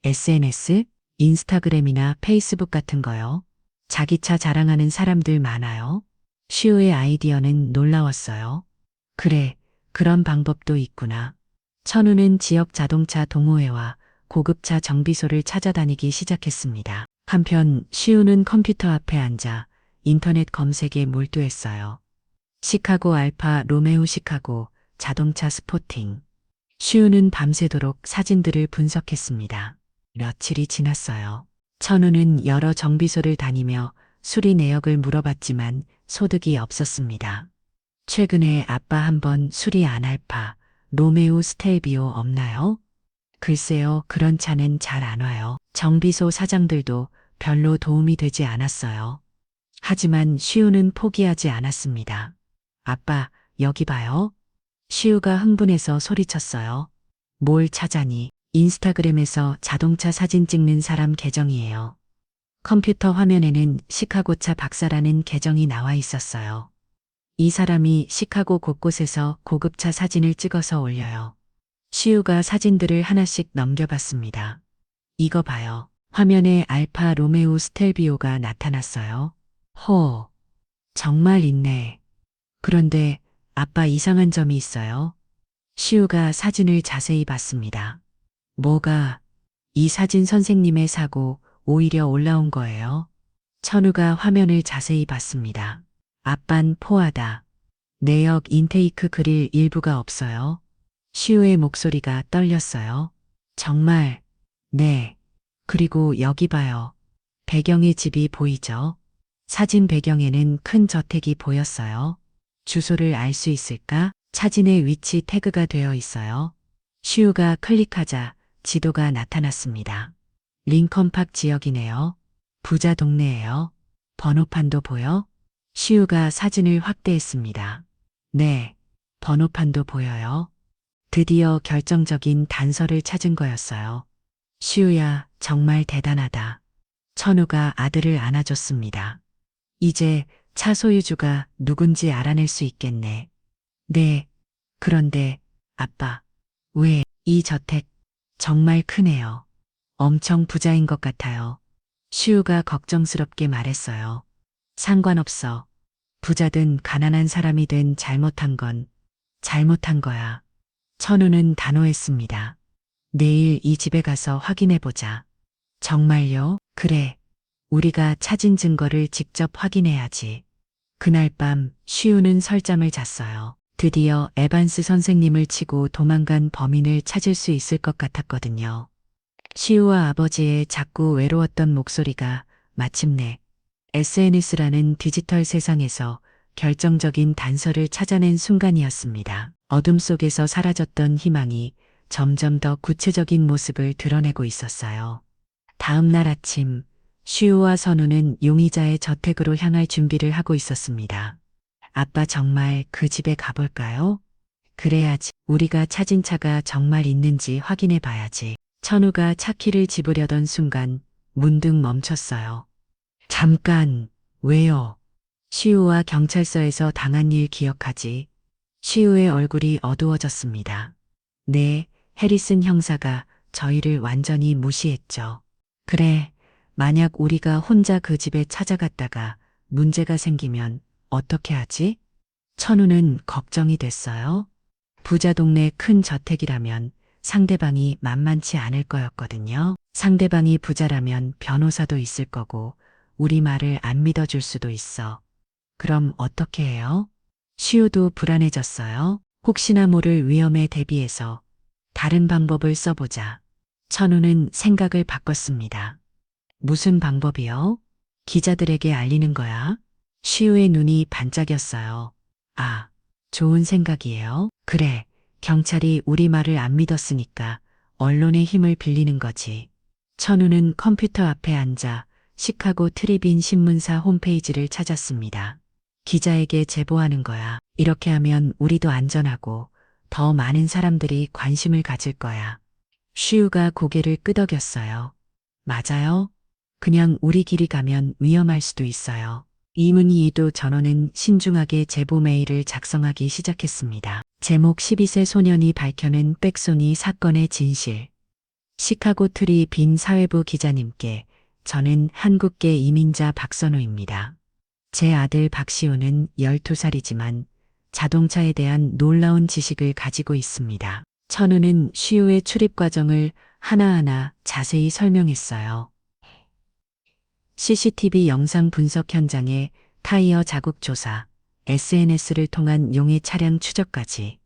SNS? 인스타그램이나 페이스북 같은 거요. 자기 차 자랑하는 사람들 많아요. 시우의 아이디어는 놀라웠어요. 그래, 그런 방법도 있구나. 천우는 지역 자동차 동호회와 고급차 정비소를 찾아다니기 시작했습니다. 한편 시우는 컴퓨터 앞에 앉아 인터넷 검색에 몰두했어요. 시카고 알파 로메오 시카고 자동차 스포팅. 시우는 밤새도록 사진들을 분석했습니다. 며칠이 지났어요. 천우는 여러 정비소를 다니며 수리 내역을 물어봤지만 소득이 없었습니다. 최근에 아빠 한번 수리 안 알파 로메오 스텔비오 없나요? 글쎄요, 그런 차는 잘 안 와요. 정비소 사장들도 별로 도움이 되지 않았어요. 하지만 시우는 포기하지 않았습니다. 아빠, 여기 봐요. 시우가 흥분해서 소리쳤어요. 뭘 찾아니? 인스타그램에서 자동차 사진 찍는 사람 계정이에요. 컴퓨터 화면에는 시카고차 박사라는 계정이 나와 있었어요. 이 사람이 시카고 곳곳에서 고급차 사진을 찍어서 올려요. 시우가 사진들을 하나씩 넘겨봤습니다. 이거 봐요. 화면에 알파 로메오 스텔비오가 나타났어요. 허, 정말 있네. 그런데 아빠, 이상한 점이 있어요. 시우가 사진을 자세히 봤습니다. 뭐가? 이 사진 선생님의 사고 오히려 올라온 거예요. 천우가 화면을 자세히 봤습니다. 앞반 포하다. 내역 인테이크 그릴 일부가 없어요. 시우의 목소리가 떨렸어요. 정말? 네. 그리고 여기 봐요. 배경의 집이 보이죠? 사진 배경에는 큰 저택이 보였어요. 주소를 알 수 있을까? 사진의 위치 태그가 되어 있어요. 시우가 클릭하자 지도가 나타났습니다. 링컨팍 지역이네요. 부자 동네예요. 번호판도 보여? 시우가 사진을 확대했습니다. 네, 번호판도 보여요. 드디어 결정적인 단서를 찾은 거였어요. 시우야, 정말 대단하다. 천우가 아들을 안아줬습니다. 이제 차 소유주가 누군지 알아낼 수 있겠네. 네, 그런데 아빠, 왜 이 저택 정말 크네요. 엄청 부자인 것 같아요. 시우가 걱정스럽게 말했어요. 상관없어. 부자든 가난한 사람이 된 잘못한 건 잘못한 거야. 천우는 단호했습니다. 내일 이 집에 가서 확인해 보자. 정말요? 그래. 우리가 찾은 증거를 직접 확인해야지. 그날 밤 시우는 설잠을 잤어요. 드디어 에반스 선생님을 치고 도망간 범인을 찾을 수 있을 것 같았거든요. 시우와 아버지의 자꾸 외로웠던 목소리가 마침내 SNS라는 디지털 세상에서 결정적인 단서를 찾아낸 순간이었습니다. 어둠 속에서 사라졌던 희망이 점점 더 구체적인 모습을 드러내고 있었어요. 다음 날 아침, 시우와 선우는 용의자의 저택으로 향할 준비를 하고 있었습니다. 아빠 정말 그 집에 가볼까요? 그래야지. 우리가 찾은 차가 정말 있는지 확인해 봐야지. 천우가 차 키를 집으려던 순간 문득 멈췄어요. 잠깐, 왜요? 시우와 경찰서에서 당한 일 기억하지? 시우의 얼굴이 어두워졌습니다. 네, 해리슨 형사가 저희를 완전히 무시했죠. 그래, 만약 우리가 혼자 그 집에 찾아갔다가 문제가 생기면 어떻게 하지? 천우는 걱정이 됐어요. 부자 동네 큰 저택이라면 상대방이 만만치 않을 거였거든요. 상대방이 부자라면 변호사도 있을 거고 우리 말을 안 믿어줄 수도 있어. 그럼 어떻게 해요? 시우도 불안해졌어요. 혹시나 모를 위험에 대비해서 다른 방법을 써보자. 천우는 생각을 바꿨습니다. 무슨 방법이요? 기자들에게 알리는 거야? 시우의 눈이 반짝였어요. 아, 좋은 생각이에요. 그래, 경찰이 우리 말을 안 믿었으니까 언론의 힘을 빌리는 거지. 천우는 컴퓨터 앞에 앉아 시카고 트리빈 신문사 홈페이지를 찾았습니다. 기자에게 제보하는 거야. 이렇게 하면 우리도 안전하고 더 많은 사람들이 관심을 가질 거야. 시우가 고개를 끄덕였어요. 맞아요. 그냥 우리끼리 가면 위험할 수도 있어요. 이문희도 전원은 신중하게 제보 메일을 작성하기 시작했습니다. 제목 12세 소년이 밝혀낸 백소니 사건의 진실. 시카고 트리 빈 사회부 기자님께 저는 한국계 이민자 박선우입니다. 제 아들 박시우는 12살이지만 자동차에 대한 놀라운 지식을 가지고 있습니다. 천우는 시우의 출입 과정을 하나하나 자세히 설명했어요. CCTV 영상 분석 현장에 타이어 자국 조사, SNS를 통한 용의 차량 추적까지.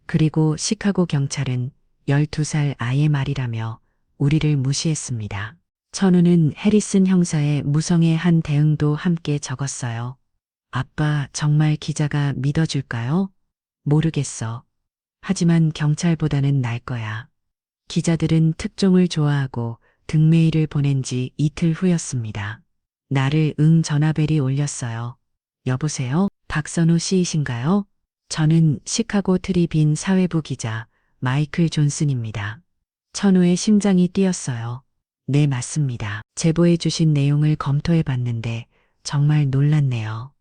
그리고 시카고 경찰은 12살 아이의 말이라며 우리를 무시했습니다. 천우는 해리슨 형사의 무성의 한 대응도 함께 적었어요. 아빠, 정말 기자가 믿어줄까요? 모르겠어. 하지만 경찰보다는 날 거야. 기자들은 특종을 좋아하고 등메일을 보낸 지 이틀 후였습니다. 나를 전화벨이 울렸어요. 여보세요? 박선우 씨이신가요? 저는 시카고 트리빈 사회부 기자 마이클 존슨입니다. 천우의 심장이 뛰었어요. 네, 맞습니다. 제보해 주신 내용을 검토해 봤는데 정말 놀랐네요.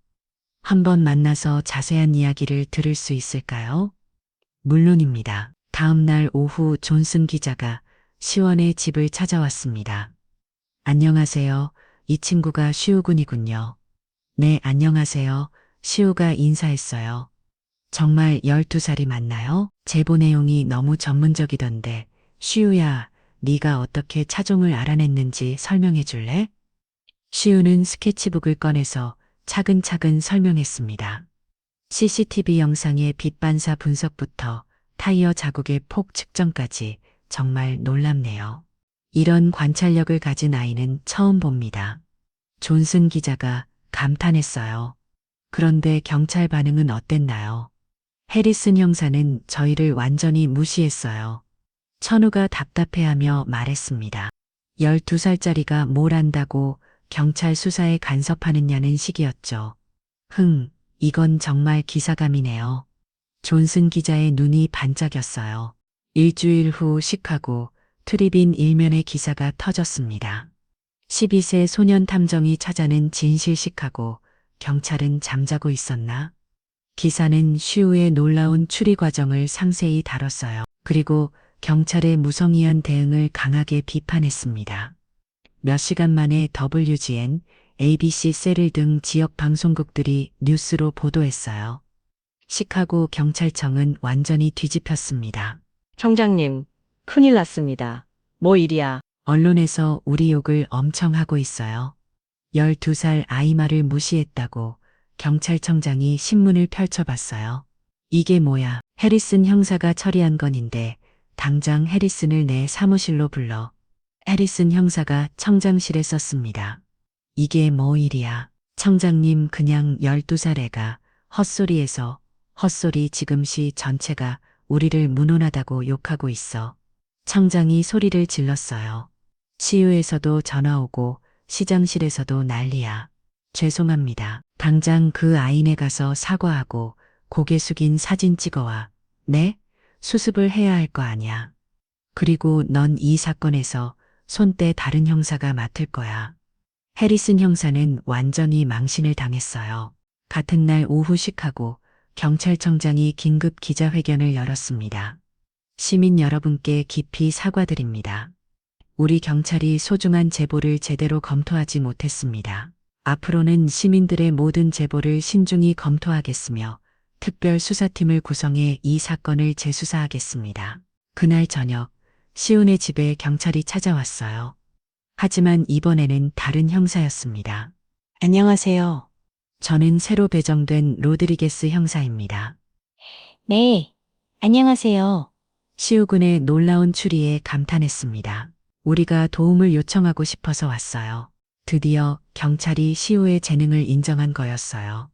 한번 만나서 자세한 이야기를 들을 수 있을까요? 물론입니다. 다음 날 오후 존슨 기자가 시원의 집을 찾아왔습니다. 안녕하세요. 이 친구가 시우군이군요. 네, 안녕하세요. 시우가 인사했어요. 정말 12살이 맞나요? 제보 내용이 너무 전문적이던데, 시우야, 네가 어떻게 차종을 알아냈는지 설명해 줄래? 시우는 스케치북을 꺼내서 차근차근 설명했습니다. CCTV 영상의 빛 반사 분석부터 타이어 자국의 폭 측정까지 정말 놀랍네요. 이런 관찰력을 가진 아이는 처음 봅니다. 존슨 기자가 감탄했어요. 그런데 경찰 반응은 어땠나요? 해리슨 형사는 저희를 완전히 무시했어요. 천우가 답답해하며 말했습니다. 12살짜리가 뭘 안다고 경찰 수사에 간섭하느냐는 식이었죠. 이건 정말 기사감이네요. 존슨 기자의 눈이 반짝였어요. 일주일 후 시카고 트리빈 일면의 기사가 터졌습니다. 12세 소년 탐정이 찾아낸 진실 시카고, 경찰은 잠자고 있었나? 기사는 시우의 놀라운 추리 과정을 상세히 다뤘어요. 그리고 경찰의 무성의한 대응을 강하게 비판했습니다. 몇 시간 만에 WGN, ABC 세릴 등 지역 방송국들이 뉴스로 보도했어요. 시카고 경찰청은 완전히 뒤집혔습니다. 청장님, 큰일 났습니다. 뭐 일이야? 언론에서 우리 욕을 엄청 하고 있어요. 12살 아이 말을 무시했다고 경찰청장이 신문을 펼쳐봤어요. 이게 뭐야? 해리슨 형사가 처리한 건인데 당장 해리슨을 내 사무실로 불러. 해리슨 형사가 청장실에 썼습니다. 이게 뭐 일이야? 청장님, 그냥 12살 애가 헛소리해서 헛소리. 지금 시 전체가 우리를 무논하다고 욕하고 있어. 청장이 소리를 질렀어요. 시유에서도 전화 오고 시장실에서도 난리야. 죄송합니다. 당장 그 아인에 가서 사과하고 고개 숙인 사진 찍어와. 네? 수습을 해야 할 거 아니야. 그리고 넌 이 사건에서 손때 다른 형사가 맡을 거야. 해리슨 형사는 완전히 망신을 당했어요. 같은 날 오후 시카고 경찰청장이 긴급 기자회견을 열었습니다. 시민 여러분께 깊이 사과드립니다. 우리 경찰이 소중한 제보를 제대로 검토하지 못했습니다. 앞으로는 시민들의 모든 제보를 신중히 검토하겠으며 특별수사팀을 구성해 이 사건을 재수사하겠습니다. 그날 저녁 시운의 집에 경찰이 찾아왔어요. 하지만 이번에는 다른 형사였습니다. 안녕하세요. 저는 새로 배정된 로드리게스 형사입니다. 네, 안녕하세요. 시우군의 놀라운 추리에 감탄했습니다. 우리가 도움을 요청하고 싶어서 왔어요. 드디어 경찰이 시우의 재능을 인정한 거였어요.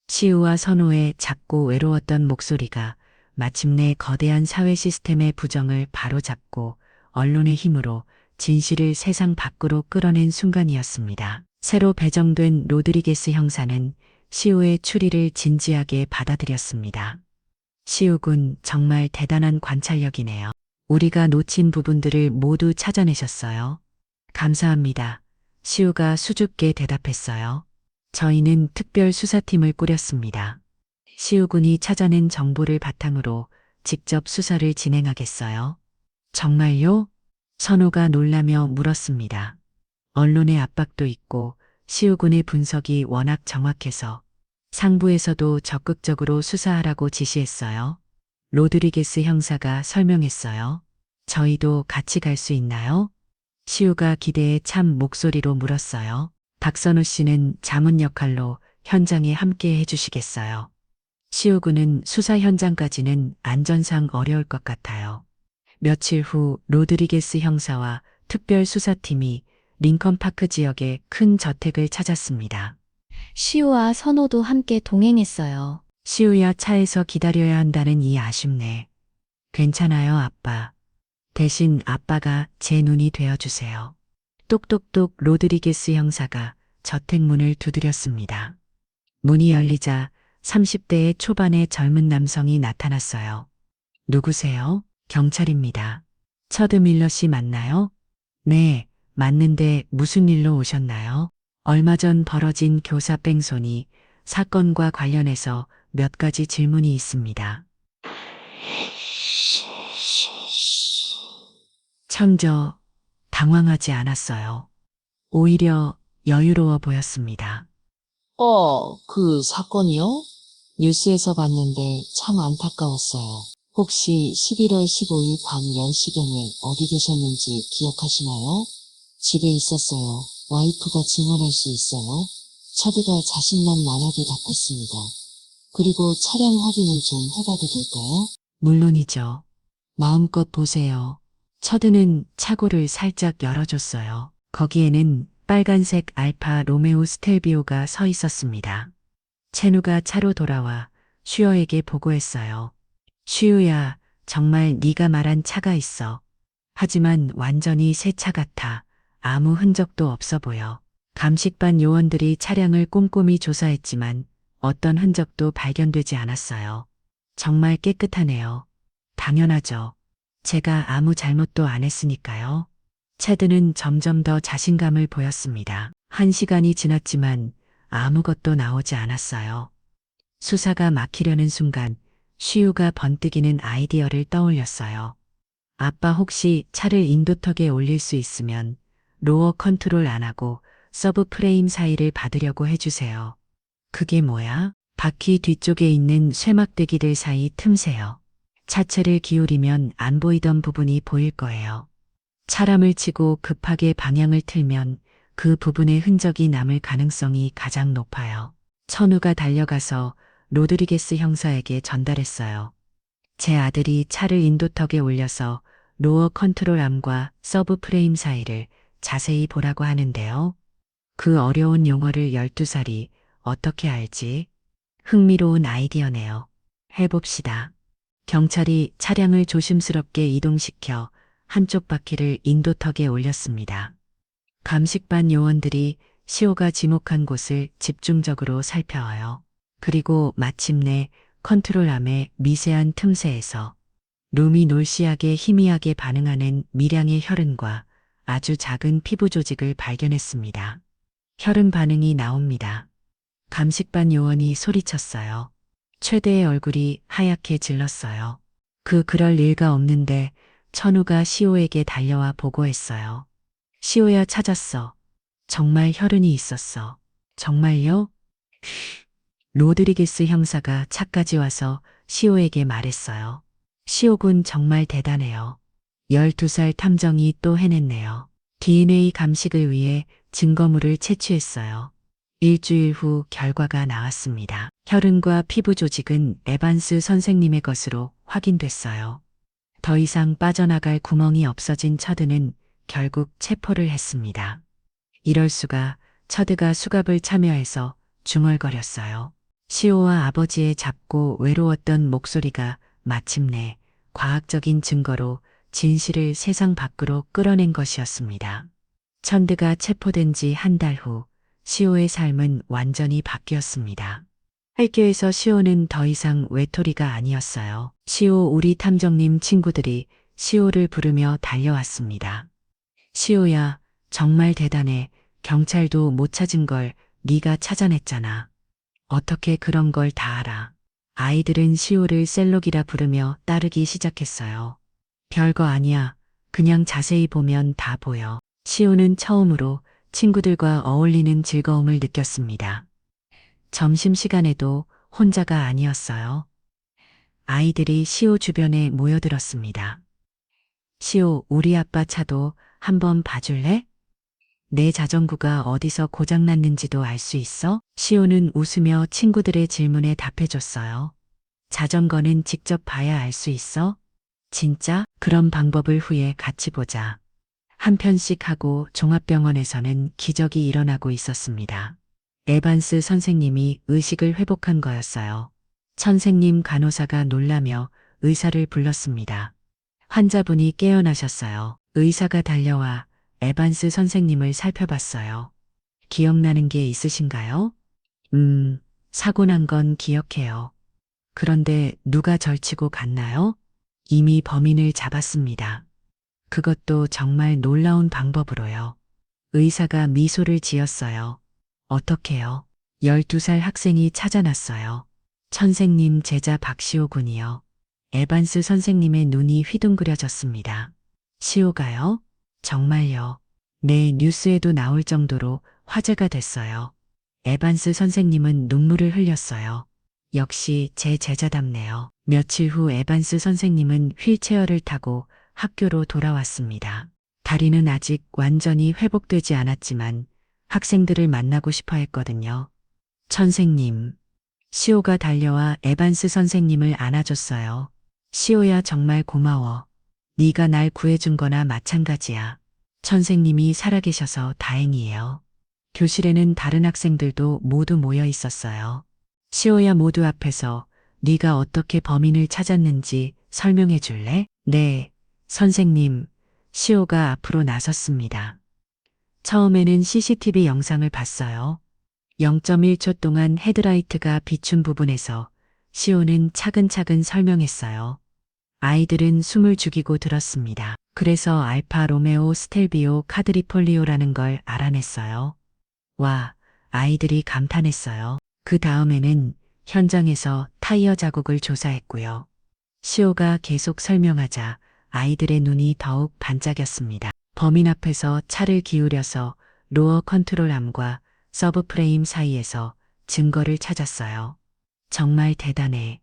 시우와 선호의 작고 외로웠던 목소리가 마침내 거대한 사회 시스템의 부정을 바로잡고 언론의 힘으로 진실을 세상 밖으로 끌어낸 순간이었습니다. 새로 배정된 로드리게스 형사는 시우의 추리를 진지하게 받아들였습니다. 시우군 정말 대단한 관찰력이네요. 우리가 놓친 부분들을 모두 찾아내셨어요. 감사합니다. 시우가 수줍게 대답했어요. 저희는 특별수사팀을 꾸렸습니다. 시우군이 찾아낸 정보를 바탕으로 직접 수사를 진행하겠어요. 정말요? 선호가 놀라며 물었습니다. 언론의 압박도 있고 시우군의 분석이 워낙 정확해서 상부에서도 적극적으로 수사하라고 지시했어요. 로드리게스 형사가 설명했어요. 저희도 같이 갈 수 있나요? 시우가 기대에 참 목소리로 물었어요. 박선우 씨는 자문 역할로 현장에 함께 해주시겠어요. 시우군은 수사 현장까지는 안전상 어려울 것 같아요. 며칠 후 로드리게스 형사와 특별수사팀이 링컨파크 지역의 큰 저택을 찾았습니다. 시우와 선호도 함께 동행했어요. 시우야 차에서 기다려야 한다는 이 아쉽네. 괜찮아요, 아빠. 대신 아빠가 제 눈이 되어주세요. 똑똑똑 로드리게스 형사가 저택 문을 두드렸습니다. 문이 열리자 30대의 초반의 젊은 남성이 나타났어요. 누구세요? 경찰입니다. 처드 밀러 씨 맞나요? 네, 맞는데 무슨 일로 오셨나요? 얼마 전 벌어진 교사 뺑소니 사건과 관련해서 몇 가지 질문이 있습니다. 청저 당황하지 않았어요. 오히려 여유로워 보였습니다. 그 사건이요? 뉴스에서 봤는데 참 안타까웠어요. 혹시 11월 15일 밤 10시경에 어디 계셨는지 기억하시나요? 집에 있었어요. 와이프가 증언할 수 있어요? 차드가 자신만 만하게 답했습니다. 그리고 차량 확인을 좀 해봐도 될까요? 물론이죠. 마음껏 보세요. 처드는 차고를 살짝 열어줬어요. 거기에는 빨간색 알파 로메오 스텔비오가 서 있었습니다. 채누가 차로 돌아와 슈어에게 보고했어요. 슈우야, 정말 네가 말한 차가 있어. 하지만 완전히 새 차 같아. 아무 흔적도 없어 보여. 감식반 요원들이 차량을 꼼꼼히 조사했지만 어떤 흔적도 발견되지 않았어요. 정말 깨끗하네요. 당연하죠. 제가 아무 잘못도 안 했으니까요. 채드는 점점 더 자신감을 보였습니다. 1시간이 지났지만 아무것도 나오지 않았어요. 수사가 막히려는 순간 시우가 번뜩이는 아이디어를 떠올렸어요. 아빠 혹시 차를 인도턱에 올릴 수 있으면 로어 컨트롤 안 하고 서브 프레임 사이를 받으려고 해주세요. 그게 뭐야? 바퀴 뒤쪽에 있는 쇠막대기들 사이 틈새요. 차체를 기울이면 안 보이던 부분이 보일 거예요. 차람을 치고 급하게 방향을 틀면 그 부분의 흔적이 남을 가능성이 가장 높아요. 천우가 달려가서 로드리게스 형사에게 전달했어요. 제 아들이 차를 인도턱에 올려서 로어 컨트롤 암과 서브 프레임 사이를 자세히 보라고 하는데요. 그 어려운 용어를 12살이 어떻게 알지? 흥미로운 아이디어네요. 해봅시다. 경찰이 차량을 조심스럽게 이동시켜 한쪽 바퀴를 인도턱에 올렸습니다. 감식반 요원들이 시호가 지목한 곳을 집중적으로 살펴와요. 그리고 마침내 컨트롤함의 미세한 틈새에서 룸이 놀시하게 희미하게 반응하는 미량의 혈흔과 아주 작은 피부 조직을 발견했습니다. 혈흔 반응이 나옵니다. 감식반 요원이 소리쳤어요. 최대의 얼굴이 하얗게 질렀어요. 그럴 리가 없는데 천우가 시호에게 달려와 보고했어요. 시호야 찾았어. 정말 혈흔이 있었어. 정말요? 로드리게스 형사가 차까지 와서 시호에게 말했어요. 시호군 정말 대단해요. 12살 탐정이 또 해냈네요. DNA 감식을 위해 증거물을 채취했어요. 일주일 후 결과가 나왔습니다. 혈흔과 피부 조직은 에반스 선생님의 것으로 확인됐어요. 더 이상 빠져나갈 구멍이 없어진 처드는 결국 체포를 했습니다. 이럴 수가, 처드가 수갑을 참여해서 중얼거렸어요. 시호와 아버지의 작고 외로웠던 목소리가 마침내 과학적인 증거로 진실을 세상 밖으로 끌어낸 것이었습니다. 천드가 체포된 지 한 달 후 시호의 삶은 완전히 바뀌었습니다. 학교에서 시호는 더 이상 외톨이가 아니었어요. 시호 우리 탐정님 친구들이 시호를 부르며 달려왔습니다. 시호야, 정말 대단해. 경찰도 못 찾은 걸 네가 찾아냈잖아. 어떻게 그런 걸 다 알아. 아이들은 시호를 셀록이라 부르며 따르기 시작했어요. 별거 아니야. 그냥 자세히 보면 다 보여. 시호는 처음으로 친구들과 어울리는 즐거움을 느꼈습니다. 점심시간에도 혼자가 아니었어요. 아이들이 시호 주변에 모여들었습니다. 시호, 우리 아빠 차도 한번 봐줄래? 내 자전거가 어디서 고장났는지도 알 수 있어? 시호는 웃으며 친구들의 질문에 답해줬어요. 자전거는 직접 봐야 알 수 있어? 진짜? 그런 방법을 후에 같이 보자. 한편씩 하고 종합병원에서는 기적이 일어나고 있었습니다. 에반스 선생님이 의식을 회복한 거였어요. 선생님 간호사가 놀라며 의사를 불렀습니다. 환자분이 깨어나셨어요. 의사가 달려와 에반스 선생님을 살펴봤어요. 기억나는 게 있으신가요? 사고 난 건 기억해요. 그런데 누가 절치고 갔나요? 이미 범인을 잡았습니다. 그것도 정말 놀라운 방법으로요. 의사가 미소를 지었어요. 어떻게요? 12살 학생이 찾아났어요. 선생님 제자 박시호 군이요. 에반스 선생님의 눈이 휘둥그려졌습니다. 시호가요? 정말요. 네, 뉴스에도 나올 정도로 화제가 됐어요. 에반스 선생님은 눈물을 흘렸어요. 역시 제 제자답네요. 며칠 후 에반스 선생님은 휠체어를 타고 학교로 돌아왔습니다. 다리는 아직 완전히 회복되지 않았지만 학생들을 만나고 싶어 했거든요. 선생님. 시호가 달려와 에반스 선생님을 안아줬어요. 시호야 정말 고마워. 네가 날 구해준 거나 마찬가지야. 선생님이 살아계셔서 다행이에요. 교실에는 다른 학생들도 모두 모여 있었어요. 시호야 모두 앞에서 네가 어떻게 범인을 찾았는지 설명해 줄래? 네, 선생님. 시호가 앞으로 나섰습니다. 처음에는 CCTV 영상을 봤어요. 0.1초 동안 헤드라이트가 비춘 부분에서 시호는 차근차근 설명했어요. 아이들은 숨을 죽이고 들었습니다. 그래서 알파 로메오 스텔비오 카드리폴리오라는 걸 알아냈어요. 와, 아이들이 감탄했어요. 그 다음에는 현장에서 타이어 자국을 조사했고요. 시호가 계속 설명하자 아이들의 눈이 더욱 반짝였습니다. 범인 앞에서 차를 기울여서 로어 컨트롤암과 서브프레임 사이에서 증거를 찾았어요. 정말 대단해.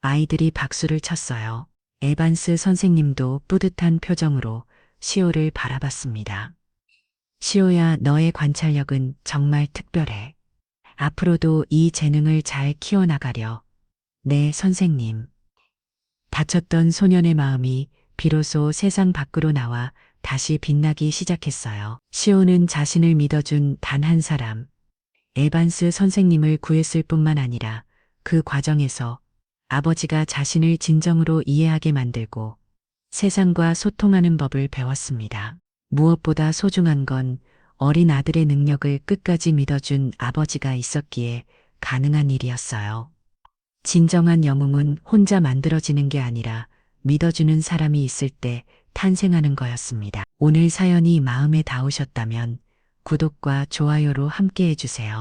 아이들이 박수를 쳤어요. 에반스 선생님도 뿌듯한 표정으로 시호를 바라봤습니다. 시호야, 너의 관찰력은 정말 특별해. 앞으로도 이 재능을 잘 키워나가려. 네, 선생님. 다쳤던 소년의 마음이 비로소 세상 밖으로 나와 다시 빛나기 시작했어요. 시호는 자신을 믿어준 단 한 사람, 에반스 선생님을 구했을 뿐만 아니라 그 과정에서 아버지가 자신을 진정으로 이해하게 만들고 세상과 소통하는 법을 배웠습니다. 무엇보다 소중한 건 어린 아들의 능력을 끝까지 믿어준 아버지가 있었기에 가능한 일이었어요. 진정한 영웅은 혼자 만들어지는 게 아니라 믿어주는 사람이 있을 때 탄생하는 거였습니다. 오늘 사연이 마음에 닿으셨다면 구독과 좋아요로 함께 해주세요.